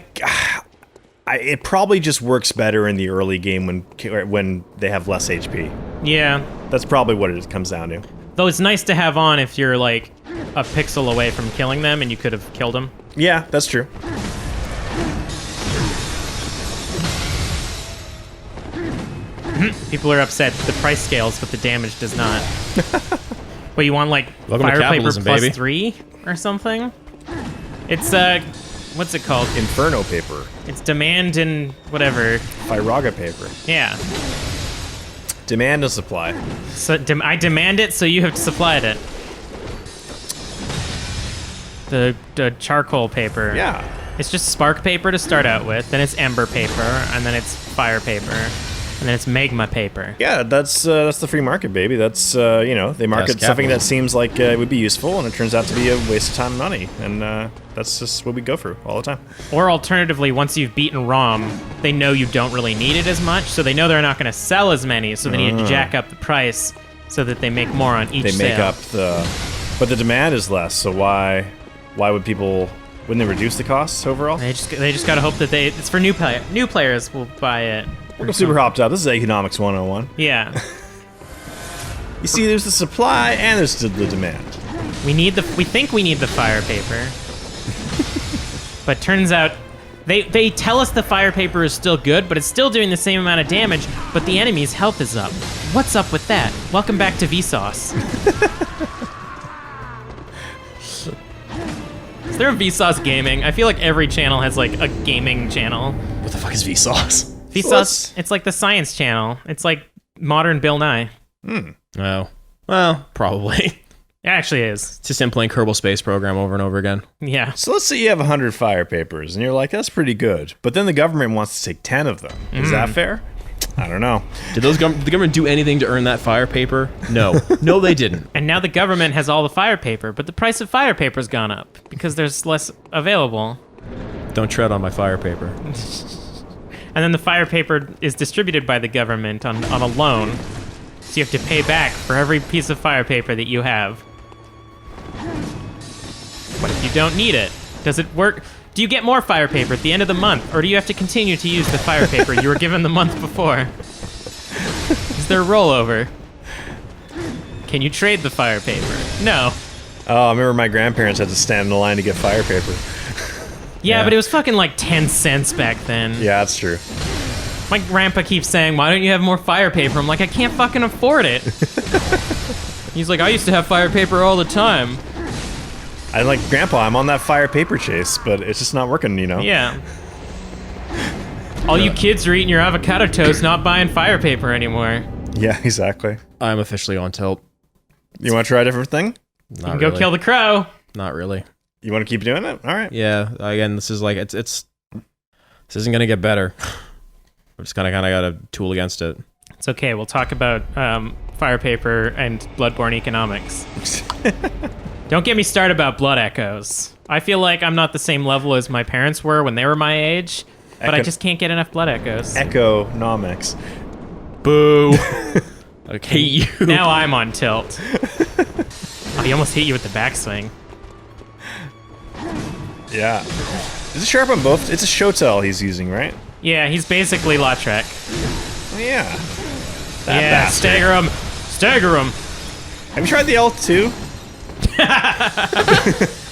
it probably just works better in the early game when they have less HP. Yeah. That's probably what it comes down to. Though it's nice to have on if you're like a pixel away from killing them and you could have killed them. Yeah, that's true. People are upset the price scales, but the damage does not. But you want like Welcome to fire paper capitalism, plus baby. 3 or something? It's what's it called? Inferno paper. It's demand and whatever. Fyraga paper. Yeah. Demand and supply. So I demand it, so you have supplied it. The charcoal paper. Yeah. It's just spark paper to start out with, then it's ember paper, and then it's fire paper, and then it's magma paper. Yeah, that's the free market, baby. That's they market That's something that capitalism. seems like it would be useful, and it turns out to be a waste of time and money, and that's just what we go through all the time. Or alternatively, once you've beaten ROM, they know you don't really need it as much, so they know they're not going to sell as many, so they need to jack up the price so that they make more on each They sale. make up but the demand is less. So why would people? Wouldn't they reduce the costs overall? They just got to hope that it's for new players will buy it. We're super hopped up. This is Economics 101. Yeah. You see, there's the supply and there's the demand. We think we need the fire paper. But turns out they tell us the fire paper is still good, but it's still doing the same amount of damage, but the enemy's health is up. What's up with that? Welcome back to Vsauce. Is there a Vsauce gaming? I feel like every channel has like a gaming channel. What the fuck is Vsauce? Vsauce, it's like the science channel. It's like modern Bill Nye. Oh. Well, probably. It actually is. It's just him playing Kerbal Space Program over and over again. Yeah. So let's say you have 100 fire papers, and you're like, that's pretty good. But then the government wants to take 10 of them. Is that fair? I don't know. Did the government do anything to earn that fire paper? No. No, they didn't. And now the government has all the fire paper, but the price of fire paper's gone up because there's less available. Don't tread on my fire paper. And then the fire paper is distributed by the government on a loan. So you have to pay back for every piece of fire paper that you have. What if you don't need it? Does it work? Do you get more fire paper at the end of the month? Or do you have to continue to use the fire paper you were given the month before? Is there a rollover? Can you trade the fire paper? No. Oh, I remember my grandparents had to stand in the line to get fire paper. Yeah, but it was fucking like 10 cents back then. Yeah, that's true. My grandpa keeps saying, why don't you have more fire paper? I'm like, I can't fucking afford it. He's like, I used to have fire paper all the time. I'm like, Grandpa, I'm on that fire paper chase, but it's just not working, you know? Yeah. All you kids are eating your avocado toast, not buying fire paper anymore. Yeah, exactly. I'm officially on tilt. You want to try a different thing? You can go kill the crow. Not really. You want to keep doing it? All right. Yeah, again, this is like, this isn't gonna get better. I'm just kind of got a tool against it. It's okay, we'll talk about fire paper and Bloodborne economics. Don't get me started about blood echoes. I feel like I'm not the same level as my parents were when they were my age, but I just can't get enough blood echoes. Economics. Boo. I hate you. Now I'm on tilt. Oh, he almost hit you with the backswing. Yeah. Is it sharp on both? It's a Shotel he's using, right? Yeah, he's basically Lautrec. Oh, yeah. Yeah, bastard. stagger him. Stagger him. Have you tried the L2?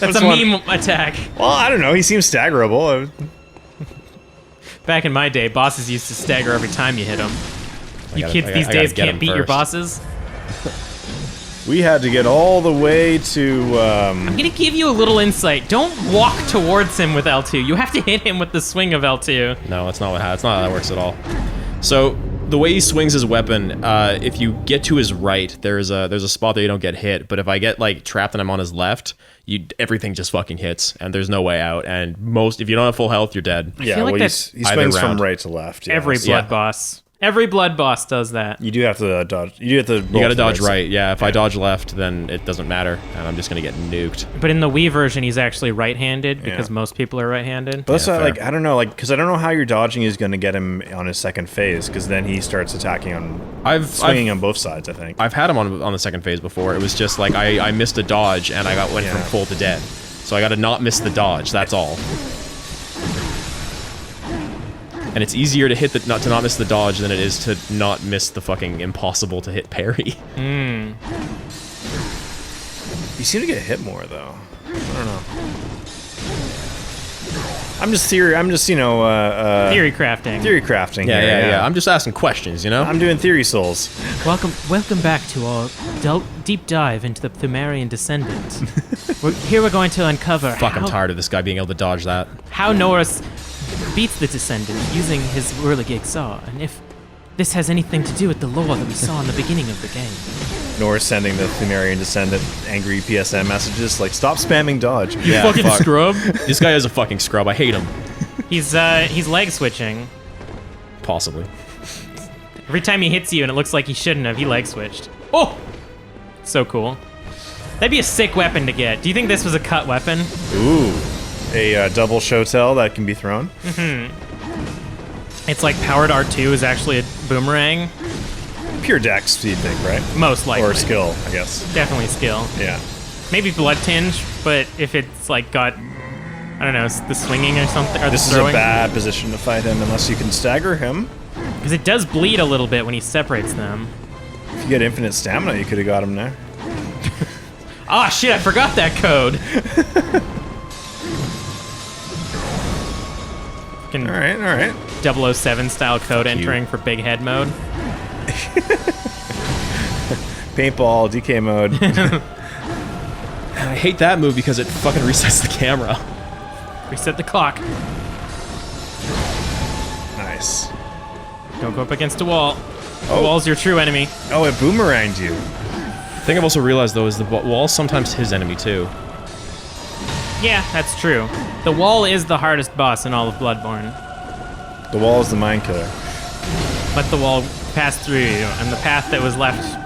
That's a meme attack. Well, I don't know. He seems staggerable. Back in my day, bosses used to stagger every time you hit them. You kids these I gotta days get can't 'em beat your first. bosses. We had to get all the way to. I'm gonna give you a little insight. Don't walk towards him with L2. You have to hit him with the swing of L2. No, that's not what. That's not how that works at all. So the way he swings his weapon, if you get to his right, there's a spot that you don't get hit. But if I get like trapped and I'm on his left, everything just fucking hits, and there's no way out. And if you don't have full health, you're dead. Yeah, feel like well, that's he swings either from round. right to left. Yeah. Every blood boss. Every blood boss does that. You do have to dodge. You do have to. You gotta dodge right. Yeah, if I dodge left, then it doesn't matter, and I'm just gonna get nuked. But in the Wii version, he's actually right-handed because Yeah. most people are right-handed. But that's Yeah, why, fair. like, I don't know, like, because I don't know how your dodging is going to get him on his second phase, because then he starts attacking on, swinging on both sides. I think. I've had him on the second phase before. It was just like I missed a dodge and I went from full to dead. So I got to not miss the dodge. That's all. And it's easier to hit not miss the dodge than it is to not miss the fucking impossible to hit parry. You seem to get hit more though. I don't know. I'm just Theory theory crafting. Yeah. here, I'm just asking questions, you know. I'm doing theory souls. Welcome back to our deep dive into the Pthumerian Descendant. We're going to uncover Fuck, I'm tired of this guy being able to dodge that. how Norris beats the Descendant using his whirligig saw, and if this has anything to do with the lore that we saw in the beginning of the game. Norris sending the Pthumerian Descendant angry PSN messages like, "Stop spamming dodge." Yeah, Fucking fuck. scrub. This guy is a fucking scrub. I hate him. He's leg switching. Possibly. Every time he hits you and it looks like he shouldn't have, he leg switched. Oh! So cool. That'd be a sick weapon to get. Do you think this was a cut weapon? Ooh, a double Shotel that can be thrown. It's like powered R2 is actually a boomerang. Pure dex, do you think, right? Most likely. Or skill, I guess. Definitely skill. Yeah. Maybe blood tinge, but if it's like got, I don't know, the swinging or something, or This the is throwing. a bad position to fight him unless you can stagger him. Because it does bleed a little bit when he separates them. If you get infinite stamina, you could have got him there. Ah, shit, I forgot that code. Fucking All right. 007 style code entering for big head mode. Paintball, DK mode. I hate that move because it fucking resets the camera. Reset the clock. Nice. Don't go up against a wall. The Oh. wall's your true enemy. Oh, it boomeranged you. The thing I've also realized though is the wall's sometimes his enemy too. Yeah, that's true. The wall is the hardest boss in all of Bloodborne. The wall is the mind killer. Let the wall pass through you, and the path that was left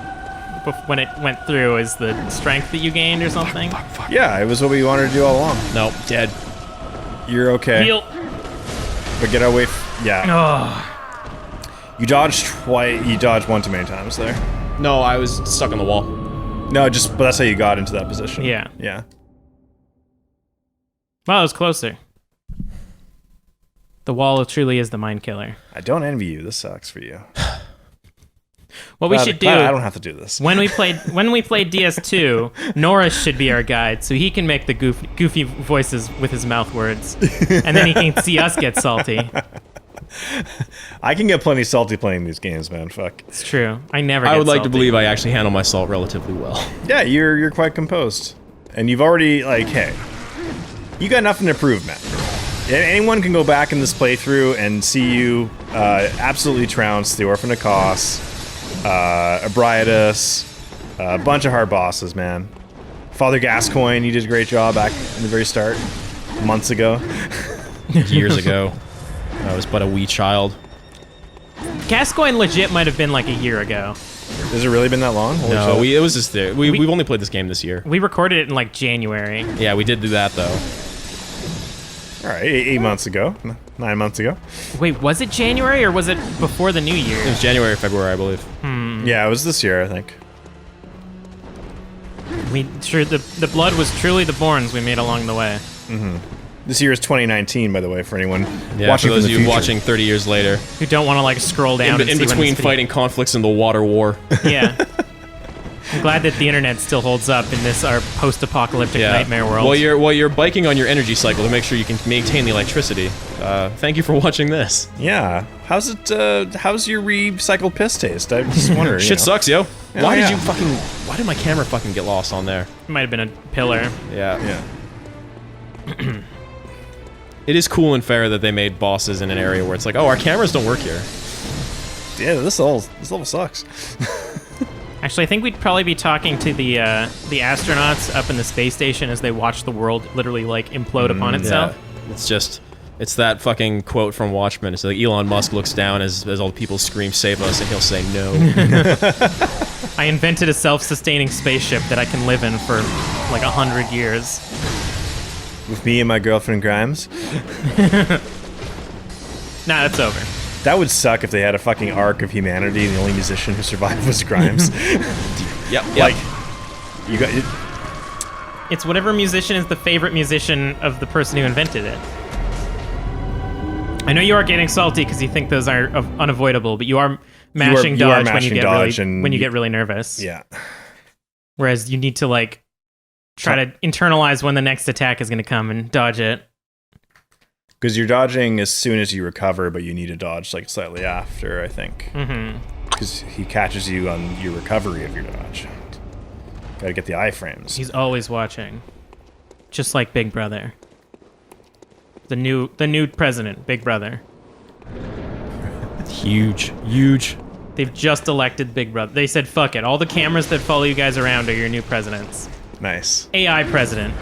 when it went through is the strength that you gained or something. Yeah, it was what we wanted to do all along. No, dead. You're okay. Heal. But get away. Yeah. Oh, You dodged twice. You dodged one too many times there. No, I was stuck on the wall. No, but that's how you got into that position. Yeah. Yeah. well, it was closer. The wall truly is the mind killer. I don't envy you. This sucks for you. What we should do I don't have to do this. when we played DS2, Norris should be our guide, so he can make the goofy voices with his mouth words, and then he can see us get salty. I can get plenty salty playing these games, man. Fuck. It's true. I never. I get would like to salty. believe I actually handle my salt relatively well. Yeah, you're quite composed, and you've already like, hey, you got nothing to prove, man. Anyone can go back in this playthrough and see you absolutely trounce the Orphan of Kos, Abriatus, a bunch of hard bosses, man. Father Gascoigne, you did a great job back in the very start, months ago. Years ago, I was but a wee child. Gascoigne legit might have been like a year ago. Has it really been that long? Holy No, shit. it was just there. We've only played this game this year. We recorded it in like January. Yeah, we did do that though. All right, 8 months ago, 9 months ago. Wait, was it January or was it before the New Year? It was January or February, I believe. Yeah, it was this year, I think. The blood was truly the Bournes we made along the way. This year is 2019, by the way, for anyone Yeah, watching for those from the of you future. watching 30 years later. Who don't want to like scroll down In and see when between this video- fighting conflicts in the water war. Yeah. I'm glad that the internet still holds up in this our post-apocalyptic nightmare world. While you're biking on your energy cycle to make sure you can maintain the electricity. Thank you for watching this. Yeah. How's it? How's your recycled piss taste? I just wonder. Shit sucks, yo. Why yeah. did you fucking? Why did my camera fucking get lost on there? It might have been a pillar. Yeah. Yeah. It is cool and fair that they made bosses in an area where it's like, oh, our cameras don't work here. Yeah. This level sucks. Actually, I think we'd probably be talking to the astronauts up in the space station as they watch the world literally like implode upon itself. Yeah. It's that fucking quote from Watchmen. It's like Elon Musk looks down as all the people scream, "Save us," and he'll say no. I invented a self-sustaining spaceship that I can live in for like 100 years. With me and my girlfriend Grimes. Nah, that's over. That would suck if they had a fucking arc of humanity and the only musician who survived was Grimes. Yep. Like, you got it. It's whatever musician is the favorite musician of the person who invented it. I know you are getting salty because you think those are unavoidable, but you are mashing you are dodge mashing when you get really nervous. Yeah. Whereas you need to like try to internalize when the next attack is going to come and dodge it. Because you're dodging as soon as you recover, but you need to dodge like slightly after, I think. Because he catches you on your recovery of your dodge. Gotta get the iframes. He's always watching, just like Big Brother. The new president, Big Brother. Huge. They've just elected Big Brother. They said, "Fuck it, all the cameras that follow you guys around are your new presidents." Nice. AI president.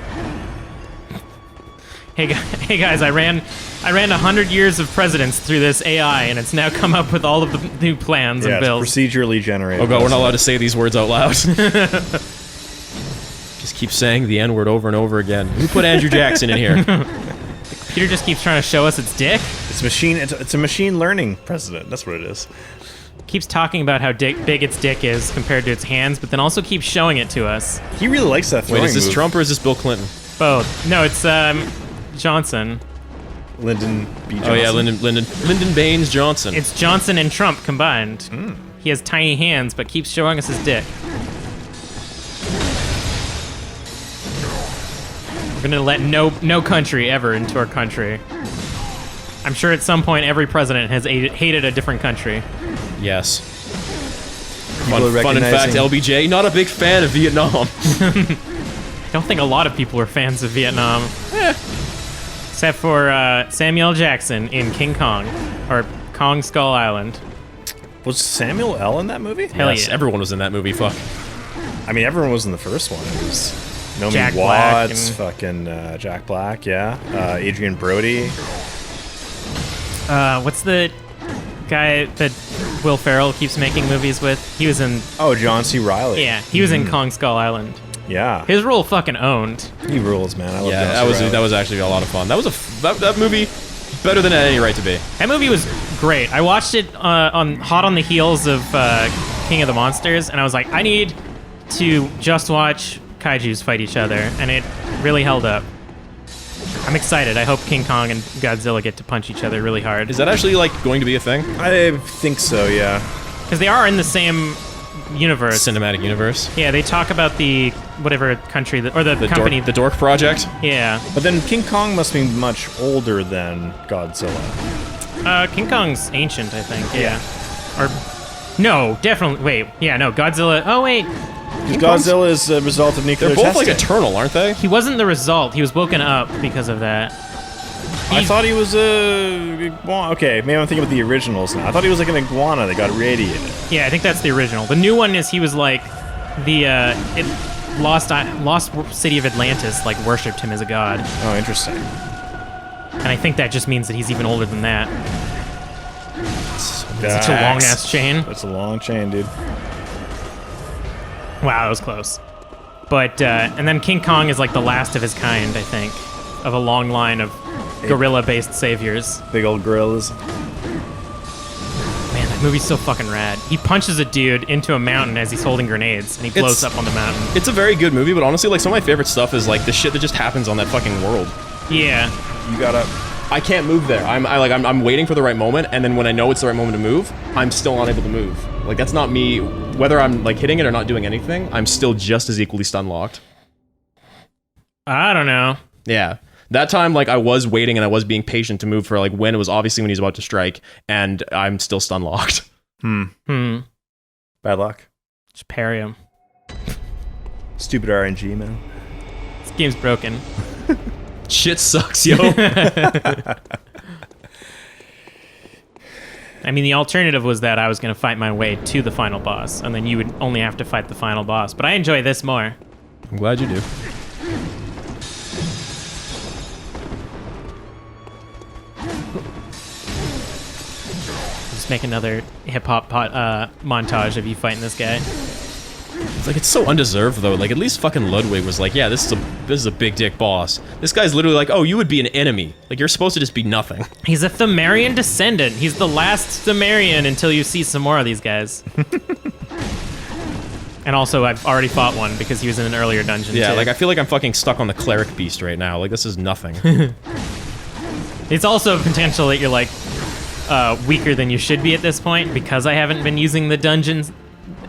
Hey guys, I ran 100 years of presidents through this AI, and it's now come up with all of the new plans and bills. It's procedurally generated. Oh god, we're not allowed to say these words out loud. Just keep saying the N-word over and over again. Who put Andrew Jackson in here? Peter just keeps trying to show us its dick. It's a machine learning president. That's what it is. Keeps talking about how big its dick is compared to its hands, but then also keeps showing it to us. He really likes that throwing Wait, is this move. Trump or is this Bill Clinton? Both. No, it's Johnson. Lyndon B. Johnson. Oh yeah, Lyndon Baines Johnson. It's Johnson and Trump combined. He has tiny hands, but keeps showing us his dick. We're gonna let no country ever into our country. I'm sure at some point every president has hated a different country. Yes. People are Fun fact, recognizing- LBJ, not a big fan of Vietnam. I don't think a lot of people are fans of Vietnam. Except for Samuel Jackson in King Kong, or Kong Skull Island. Was Samuel L. in that movie? Hell Yes, yeah. everyone was in that movie, fuck. I mean, everyone was in the first one. It was Naomi Jack Black Watts, and- fucking Jack Black, yeah. Adrian Brody. What's the guy that Will Ferrell keeps making movies with? He was in, Oh, John C. Reilly. yeah, he was in Kong Skull Island. Yeah. His role fucking owned. He rules, man. I love Yeah, John C. Reilly. that was actually a lot of fun. That was that movie better than it had any right to be. That movie was great. I watched it hot on the heels of King of the Monsters, and I was like, I need to just watch kaijus fight each other, and it really held up. I'm excited. I hope King Kong and Godzilla get to punch each other really hard. Is that actually like going to be a thing? I think so, yeah. Because they are in the same universe. Cinematic universe. Yeah, they talk about the whatever country or the company. The Dork Project. Yeah, But then King Kong must be much older than Godzilla. King Kong's ancient, I think. Yeah. Or no, definitely. Wait, yeah, no, Godzilla. Oh wait, Godzilla is a result of nuclear They're both testing. like eternal, aren't they? he wasn't the result. He was woken up because of that. I thought he was a iguana. Okay, maybe I'm thinking about the originals now. I thought he was like an iguana that got irradiated. Yeah, I think that's the original. The new one is he was like the lost city of Atlantis like worshipped him as a god, Oh, interesting. and I think that just means that he's even older than that. Such a long ass chain. That's a long chain, dude. Wow, that was close. But and then King Kong is like the last of his kind, I think, of a long line of gorilla-based saviors. Big old gorillas. Man, that Movie's so fucking rad. He punches a dude into a mountain as he's holding grenades, and he blows up on the mountain. It's a very good movie, but honestly, like, some of my favorite stuff is like the shit that just happens on that fucking world. Yeah. You gotta... I can't move there. I'm waiting for the right moment, and then when I know it's the right moment to move, I'm still unable to move. Like, that's not me. Whether I'm like hitting it or not doing anything, I'm still just as equally stun locked. I don't know. Yeah. That time, like, I was waiting and I was being patient to move for, like, when it was obviously when he's about to strike, and I'm still stun locked. Bad luck. Just parry him. Stupid RNG, man. This game's broken. Shit sucks, yo. I mean, the alternative was that I was going to fight my way to the final boss, and then you would only have to fight the final boss. But I enjoy this more. I'm glad you do. Just make another hip-hop montage of you fighting this guy. It's like, it's so undeserved, though. Like, at least fucking Ludwig was like, yeah, this is a big dick boss. This guy's literally like, oh, you would be an enemy. Like, you're supposed to just be nothing. He's a Pthumerian Descendant. He's the last Pthumerian until you see some more of these guys. And also, I've already fought one because he was in an earlier dungeon, Yeah, too. like, I feel like I'm fucking stuck on the cleric beast right now. Like, this is nothing. It's also a potential that you're, like, weaker than you should be at this point because I haven't been using the dungeons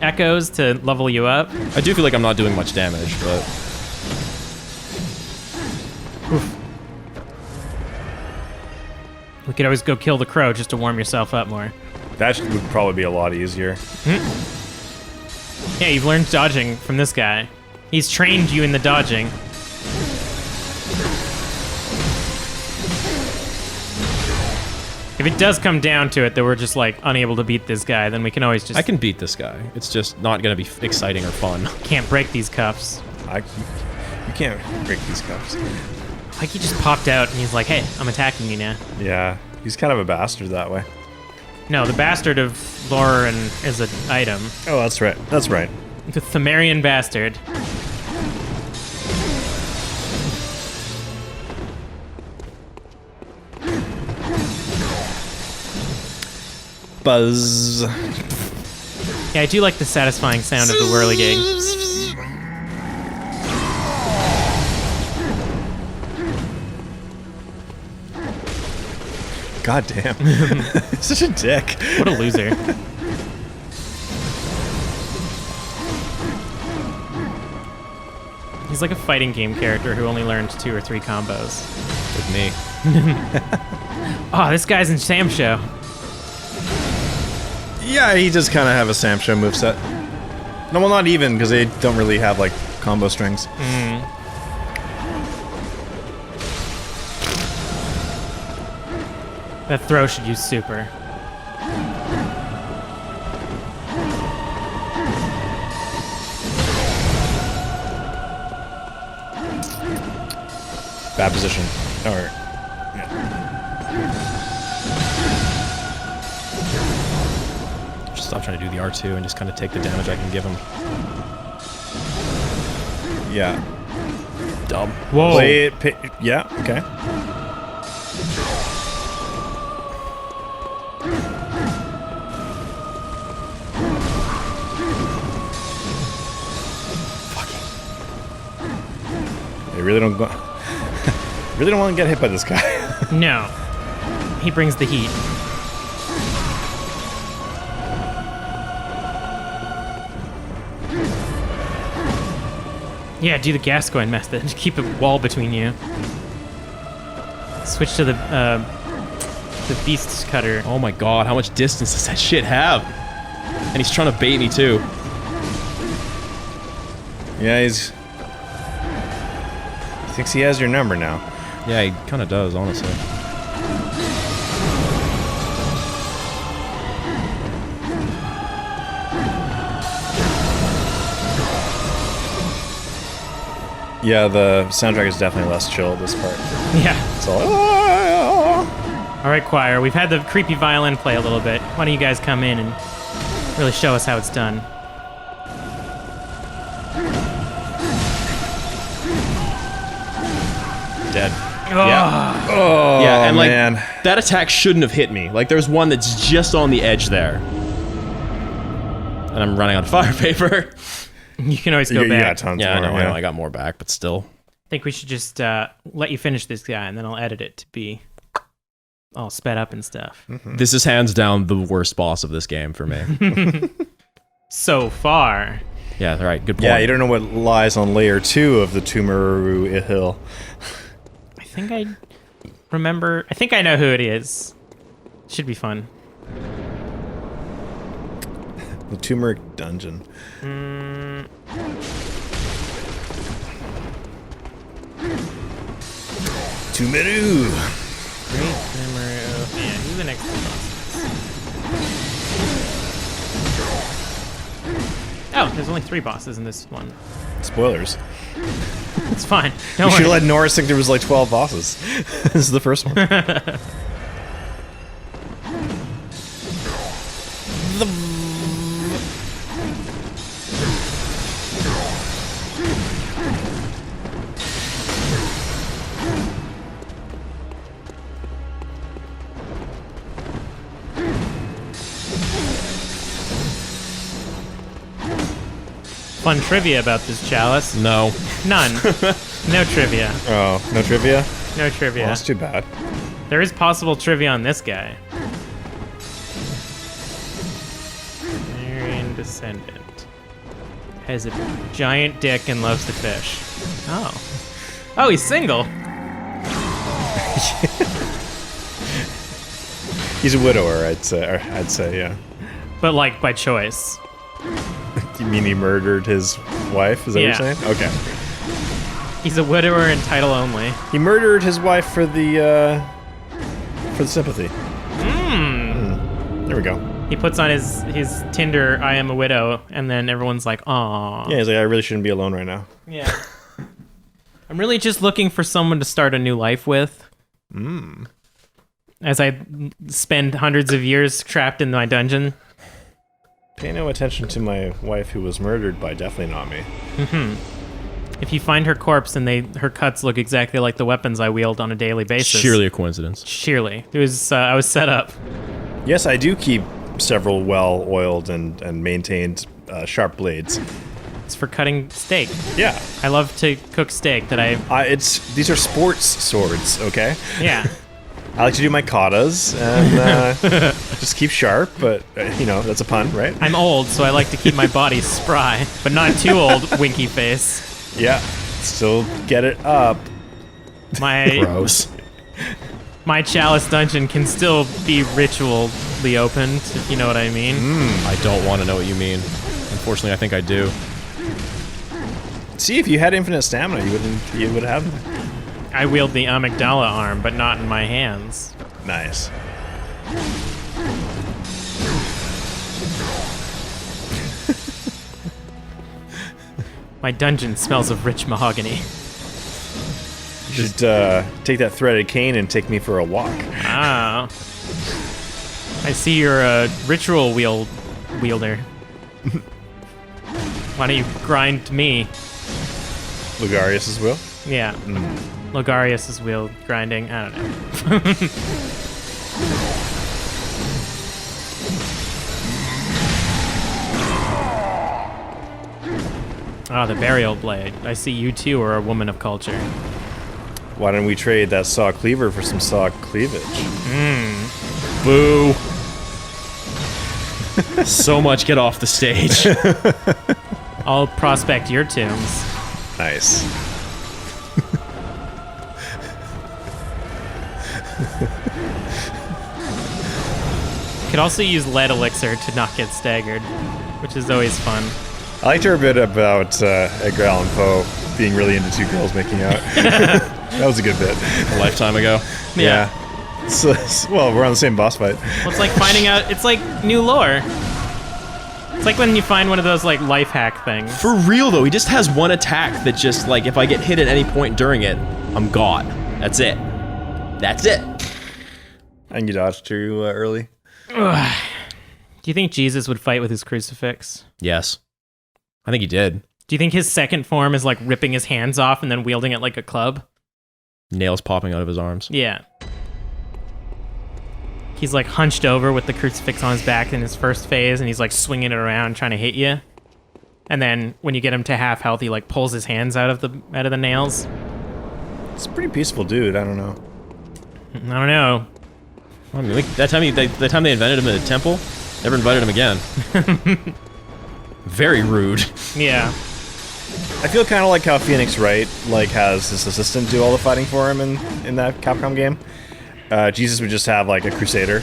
echoes to level you up. I do feel like I'm not doing much damage, but... Oof. We could always go kill the crow just to warm yourself up more. That would probably be a lot easier. Yeah, you've learned dodging from this guy. He's trained you in the dodging. If it does come down to it that we're just, like, unable to beat this guy, then we can always just... I can beat this guy. It's just not gonna be exciting or fun. Can't break these cuffs. You can't break these cuffs. Like, he just popped out and he's like, hey, I'm attacking you now. Yeah, he's kind of a bastard that way. No, the bastard of Lauren is an item. Oh, that's right. That's right. The Pthumerian bastard. Buzz. Yeah, I do like the satisfying sound of the whirligig. God damn. Such a dick. What a loser. He's like a fighting game character who only learned 2 or 3 combos. With me. Oh, this guy's in Sam Show. Yeah, he does kind of have a Sam Show moveset. No, well, not even, because they don't really have, like, combo strings. That throw should use super. Bad position. Or, Just stop trying to do the R2 and just kind of take the damage I can give him. yeah. Dumb. Whoa. Play it, yeah, okay. They really don't go. Really don't want to get hit by this guy. No. He brings the heat. Yeah, do the Gascoigne method. Keep a wall between you. Switch to the Beast Cutter. Oh my god, how much distance does that shit have? And he's trying to bait me too. Yeah, he thinks he has your number now. Yeah, he kind of does, honestly. Yeah, the soundtrack is definitely less chill this part. Yeah. It's all. All right, choir. We've had the creepy violin play a little bit. Why don't you guys come in and really show us how it's done? Dead. Yeah. Oh, Yeah, and like man. that attack shouldn't have hit me. Like there's one that's just on the edge there. And I'm running out of fire paper. You can always go You got back. tons Yeah, I more. know, I got more back, but still. I think we should just let you finish this guy, and then I'll edit it to be all sped up and stuff. This is hands down the worst boss of this game for me. So far. Yeah, all right, good point. Yeah, you don't know what lies on layer 2 of the Pthumerian hill. I think I remember. I think I know who it is. Should be fun. The Turmeric dungeon. Tumeru! Great memory of... Yeah, who's the next boss? Oh, there's only 3 bosses in this one. Spoilers. It's fine. Don't We should worry. let Norris think there was like 12 bosses. This is the first one. Fun trivia about this chalice. No. None. No trivia. Oh, no trivia? No trivia. Well, that's too bad. There is possible trivia on this guy. Pthumerian Descendant. Has a giant dick and loves to fish. Oh. Oh, he's single. He's a widower, I'd say, yeah. But like by choice. You mean he murdered his wife? Is that what Yeah. you're saying? Okay. He's a widower in title only. He murdered his wife for the sympathy. There we go. He puts on his Tinder, I am a widow, and then everyone's like, aw. Yeah, he's like, I really shouldn't be alone right now. Yeah. I'm really just looking for someone to start a new life with. As I spend hundreds of years trapped in my dungeon. Pay no attention to my wife who was murdered by definitely not me. If you find her corpse and her cuts look exactly like the weapons I wield on a daily basis. Surely a coincidence. Surely. It was, I was set up. Yes, I do keep several well-oiled and maintained sharp blades. It's for cutting steak. Yeah, I love to cook steak that these are sports swords, okay? yeah. I like to do my katas and just keep sharp, but that's a pun, right? I'm old, so I like to keep my body spry, but not too old, winky face. Yeah, still get it up. Gross. My chalice dungeon can still be ritually opened, if you know what I mean. I don't want to know what you mean. Unfortunately, I think I do. See, if you had infinite stamina, you would have. I wield the amygdala arm, but not in my hands. Nice. My dungeon smells of rich mahogany. Just take that threaded cane and take me for a walk. Ah. I see you're a ritual wielder. Why don't you grind me? Lugarius's will. Yeah. Logarius's wheel grinding. I don't know. Ah, the burial blade. I see you too are a woman of culture. Why don't we trade that saw cleaver for some saw cleavage? Boo. So much get off the stage. I'll prospect your tombs. Nice. Could also use lead elixir to not get staggered, which is always fun. I liked her a bit about Edgar Allan Poe being really into two girls making out. That was a good bit. A lifetime ago. Yeah. So, well, we're on the same boss fight. Well, it's like finding out. It's like new lore. It's like when you find one of those like life hack things. For real though, he just has one attack that just like if I get hit at any point during it, I'm gone. That's it. That's it. And you dodged too early. Do you think Jesus would fight with his crucifix? Yes. I think he did. Do you think his second form is like ripping his hands off and then wielding it like a club? Nails popping out of his arms. Yeah. he's like hunched over with the crucifix on his back in his first phase, and he's like swinging it around trying to hit you. And then when you get him to half health, he like pulls his hands out of the nails. It's a pretty peaceful dude. I don't know. I don't know. I mean, like, that time they invented him in a temple, never invited him again. Very rude. Yeah. I feel kind of like how Phoenix Wright like has his assistant do all the fighting for him in that Capcom game. Jesus would just have like a crusader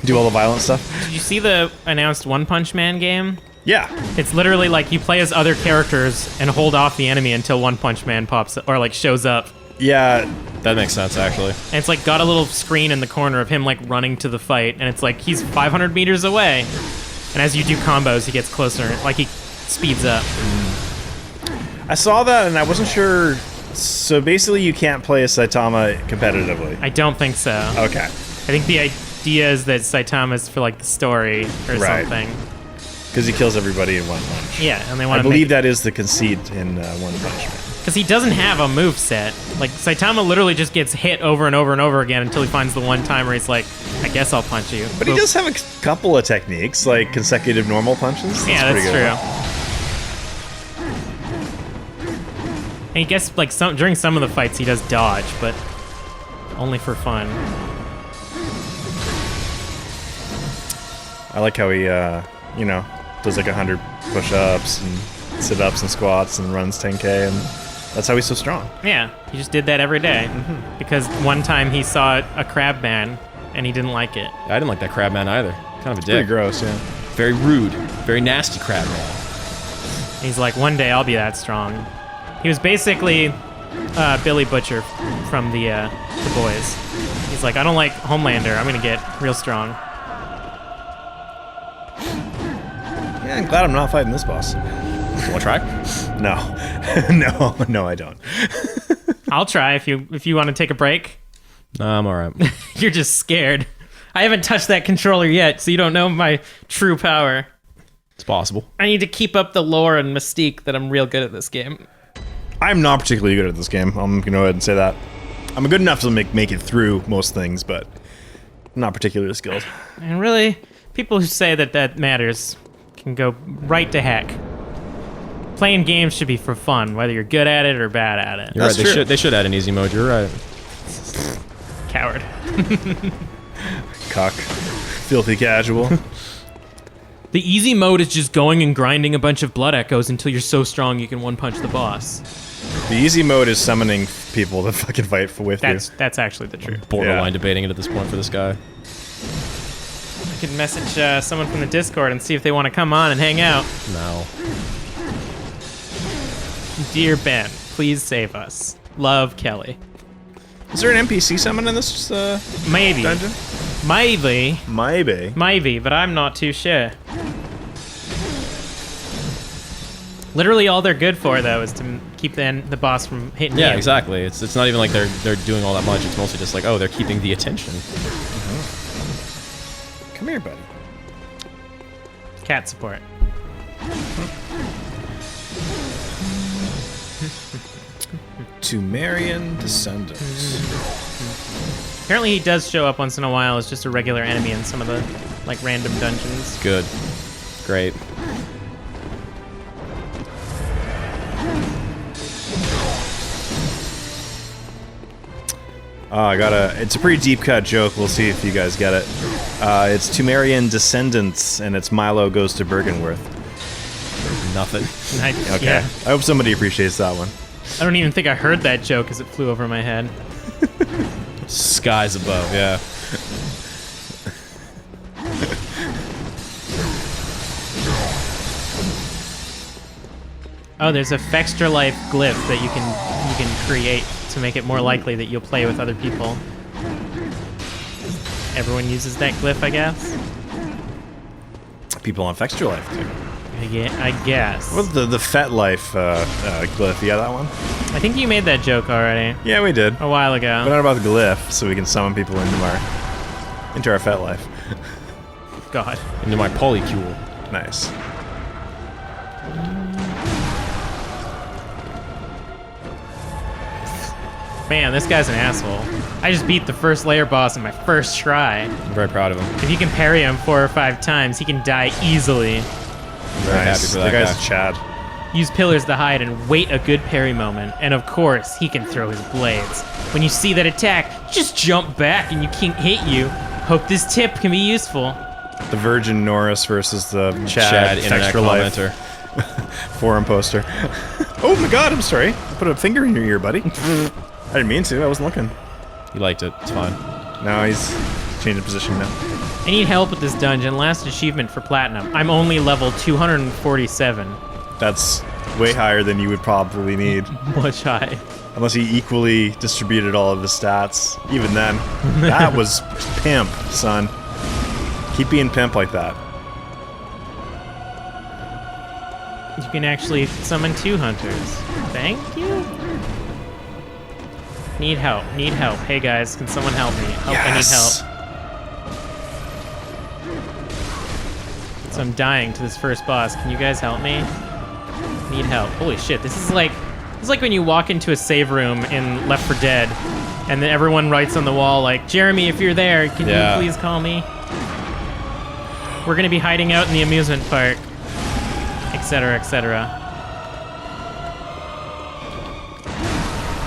do all the violent stuff. Did you see the announced One Punch Man game? Yeah. It's literally like you play as other characters and hold off the enemy until One Punch Man pops or like shows up. Yeah. That makes sense, actually. And it's like got a little screen in the corner of him like running to the fight, and it's like he's 500 meters away. And as you do combos, he gets closer, like he speeds up. I saw that and I wasn't sure. So basically, you can't play as Saitama competitively. I don't think so. Okay. I think the idea is that Saitama's for like the story or Right. something. Because he kills everybody in one punch. Yeah, and they want I to believe that is the conceit in One Punch Man. because he doesn't have a move set. Like Saitama literally just gets hit over and over and over again until he finds the one time where he's like, "I guess I'll punch you." But he does have a couple of techniques, like consecutive normal punches. Yeah, pretty that's good. true. And he gets like during some of the fights he does dodge, but only for fun. I like how he, does like 100 push-ups and sit-ups and squats and runs 10K, and that's how he's so strong. Yeah, he just did that every day. Because one time he saw a crab man and he didn't like it. I didn't like that crab man either. Kind of a Pretty dick. gross, yeah. Very rude. Very nasty crab man. And he's like, one day I'll be that strong. He was basically Billy Butcher from the Boys. He's like, I don't like Homelander. I'm gonna get real strong. Yeah, I'm glad I'm not fighting this boss. You want to try? No. no, I don't. I'll try if you want to take a break. Nah, I'm alright. You're just scared. I haven't touched that controller yet, so you don't know my true power. It's possible. I need to keep up the lore and mystique that I'm real good at this game. I'm not particularly good at this game. I'm gonna go ahead and say that. I'm good enough to make it through most things, but not particularly skilled. And really, people who say that matters can go right to heck. Playing games should be for fun, whether you're good at it or bad at it. You're That's right. true. They should add an easy mode. You're right. Coward. Cock. Filthy casual. The easy mode is just going and grinding a bunch of blood echoes until you're so strong you can one-punch the boss. The easy mode is summoning people to fucking fight with you. That's actually the truth. Borderline Yeah. debating it at this point for this guy. I could message someone from the Discord and see if they want to come on and hang out. No. Dear Ben, please save us. Love, Kelly. Is there an NPC summon in this Maybe. dungeon? Maybe. Maybe. Maybe, but I'm not too sure. Literally all they're good for, though, is to keep the boss from hitting Yeah, you. exactly. It's not even like they're doing all that much. It's mostly just like, oh, they're keeping the attention. Come here, buddy. Cat support. Pthumerian Descendant. Apparently he does show up once in a while as just a regular enemy in some of the, like, random dungeons. Good. Great. It's a pretty deep cut joke. We'll see if you guys get it. It's Pthumerian Descendants, and it's Milo Goes to Bergenworth. Nothing. Okay. Yeah. I hope somebody appreciates that one. I don't even think I heard that joke as it flew over my head. Skies above, yeah. Oh, there's a Fextra Life glyph that you can create to make it more likely that you'll play with other people. Everyone uses that glyph, I guess. People on Fextra Life too. I guess. What's the Fet Life glyph? Yeah, that one. I think you made that joke already Yeah, we did. a while But ago. not about the glyph, so we can summon people into our Fet Life. God. Into my polycule. Nice. Man, this guy's an asshole. I just beat the first layer boss in my first try. I'm very proud of him. If you can parry him 4 or 5 times, he can die easily. I'm very happy for that guy's guy. Chad. Use pillars to hide and wait a good parry moment. And of course, he can throw his blades. When you see that attack, just jump back and you can't hit you. Hope this tip can be useful. The Virgin Norris versus the Chad internet extra life commenter. forum poster. Oh my god, I'm sorry. I put a finger in your ear, buddy. I didn't mean to. I wasn't looking. He liked it. It's fine. No, he's changing position now. I need help with this dungeon. Last achievement for platinum. I'm only level 247. That's way higher than you would probably need. Much high. Unless he equally distributed all of his stats. Even then, that was pimp, son. Keep being pimp like that. You can actually summon 2 hunters. Thank you. Need help. Need help. Hey guys, can someone help me? Help, I need help. So I'm dying to this first boss. Can you guys help me? Need help. Holy shit, this is like when you walk into a save room in Left 4 Dead and then everyone writes on the wall like, Jeremy, if you're there, can you please call me? We're gonna be hiding out in the amusement park, etc., etc.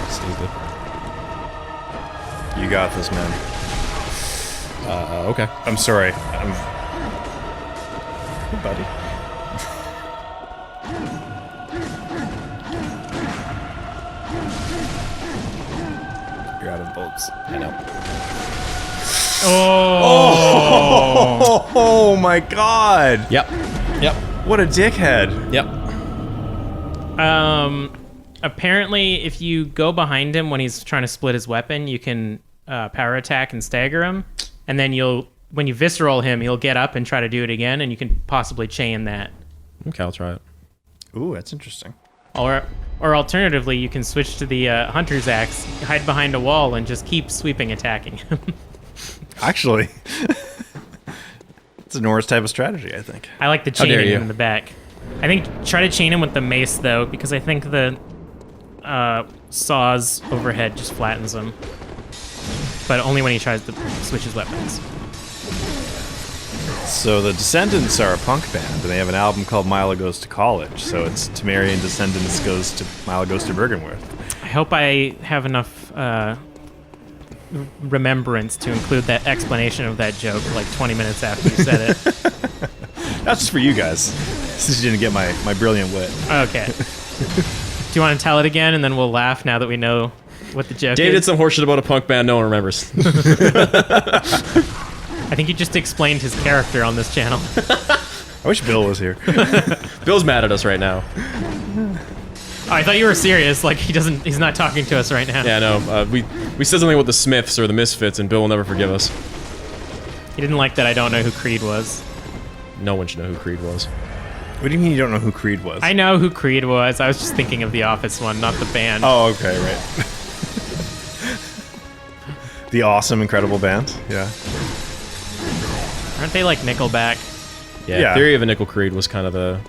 Stupid. You got this, man. Okay. I'm sorry. Hey, buddy. You're out of bolts. I know. Oh my god! Yep. Yep. What a dickhead. Yep. Apparently, if you go behind him when he's trying to split his weapon, you can power attack and stagger him, and then when you visceral him, he'll get up and try to do it again, and you can possibly chain that. Okay, I'll try it. Ooh, that's interesting. Or alternatively, you can switch to the hunter's axe, hide behind a wall, and just keep sweeping attacking him. Actually, it's a Norris type of strategy, I think. I like the dare chaining you. him in the back. I think try to chain him with the mace though, because I think the saws overhead just flattens him. But only when he tries to switch his weapons. So the Descendants are a punk band, and they have an album called Milo Goes to College. So it's Pthumerian Descendants goes to Milo Goes to Bergenworth. I hope I have enough remembrance to include that explanation of that joke like 20 minutes after you said it. That's just for you guys, since you didn't get my brilliant wit. Okay. Do you want to tell it again, and then we'll laugh now that we know what the joke Dave did is? some horseshit about a punk band no one remembers. I think you just explained his character on this channel. I wish Bill was here. Bill's mad at us right now. Oh, I thought you were serious. Like he's not talking to us right now. Yeah, no. We said something about the Smiths or the Misfits, and Bill will never forgive us. He didn't like that I don't know who Creed was. No one should know who Creed was. What do you mean you don't know who Creed was? I know who Creed was. I was just thinking of the Office one, not the band. Oh, okay, right. The awesome, incredible band. Yeah. Aren't they like Nickelback? Yeah, Theory of a Nickel Creed was kind of the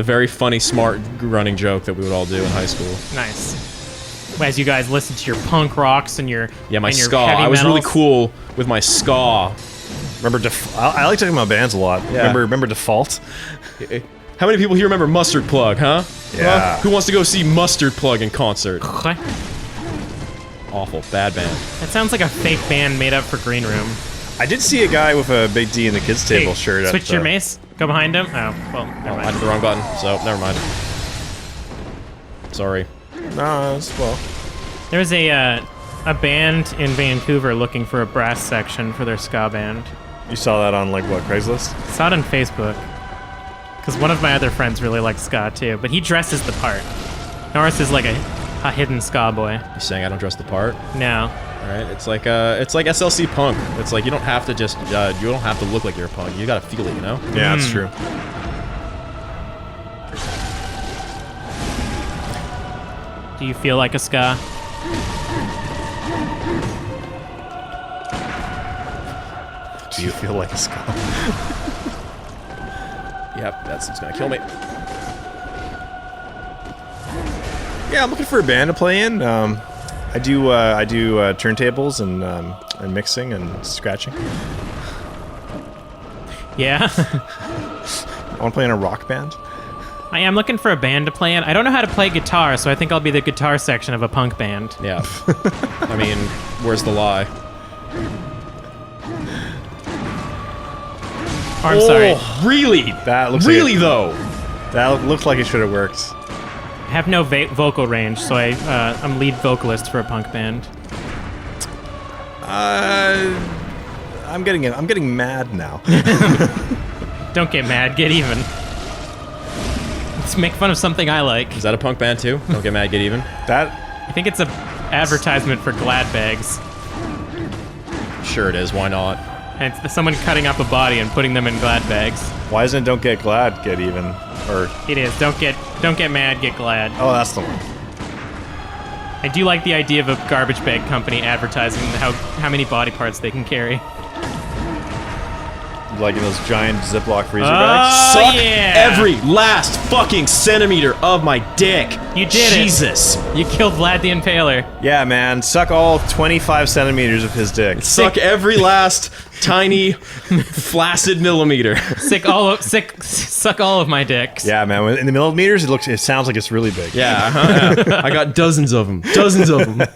very funny, smart running joke that we would all do in high school. Nice. As you guys listen to your punk rocks and your Yeah, my and your ska. heavy I was really metals. cool with my ska. Remember, I like talking about bands a lot. Yeah. Remember Default? How many people here remember Mustard Plug, huh? Yeah. Huh? Who wants to go see Mustard Plug in concert? That Awful. Bad band. sounds like a fake band made up for Green Room. I did see a guy with a Big D in the kids' table shirt. Switch your mace. Go behind him. Oh, well, never I mind. hit the wrong button, so never mind. Sorry. No, it's well. There was a band in Vancouver looking for a brass section for their ska band. You saw that on like what, Craigslist? Saw it on Facebook. Because one of my other friends really likes ska too, but he dresses the part. Norris is like a hidden ska boy. You saying I don't dress the part? No. All right. It's like SLC punk. It's like you don't have to just you don't have to look like you're a punk. You gotta feel it, you know? Yeah, that's true. Do you feel like a ska? Do you feel like a skull? Yep. That's what's gonna kill me. Yeah, I'm looking for a band to play in. I do turntables and mixing and scratching. Yeah. I want to play in a rock band. I am looking for a band to play in. I don't know how to play guitar, so I think I'll be the guitar section of a punk band. Yeah. I mean, where's the lie? Or, I'm sorry. Really? That looks really like though. That looked like it should have worked. I have no vocal range, so I'm lead vocalist for a punk band. I'm getting mad now. Don't get mad, get even. Let's make fun of something I like. Is that a punk band too? Don't get mad, get even. That I think it's a advertisement for Glad bags. Sure it is. Why not? And it's someone cutting up a body and putting them in Glad bags. why isn't don't get glad get even or It is. Don't get mad, get glad. oh that's the one. I do like the idea of a garbage bag company advertising how many body parts they can carry. Like in those giant Ziploc freezer Oh, bags. Suck yeah. every last fucking centimeter of my dick. You did it. Jesus. You killed Vlad the Impaler. Yeah, man. Suck all 25 centimeters of his dick. Suck every last tiny flaccid millimeter. Suck all of my dicks. Yeah, man. In the millimeters, it sounds like it's really big. Yeah, I got dozens of them. Dozens of them.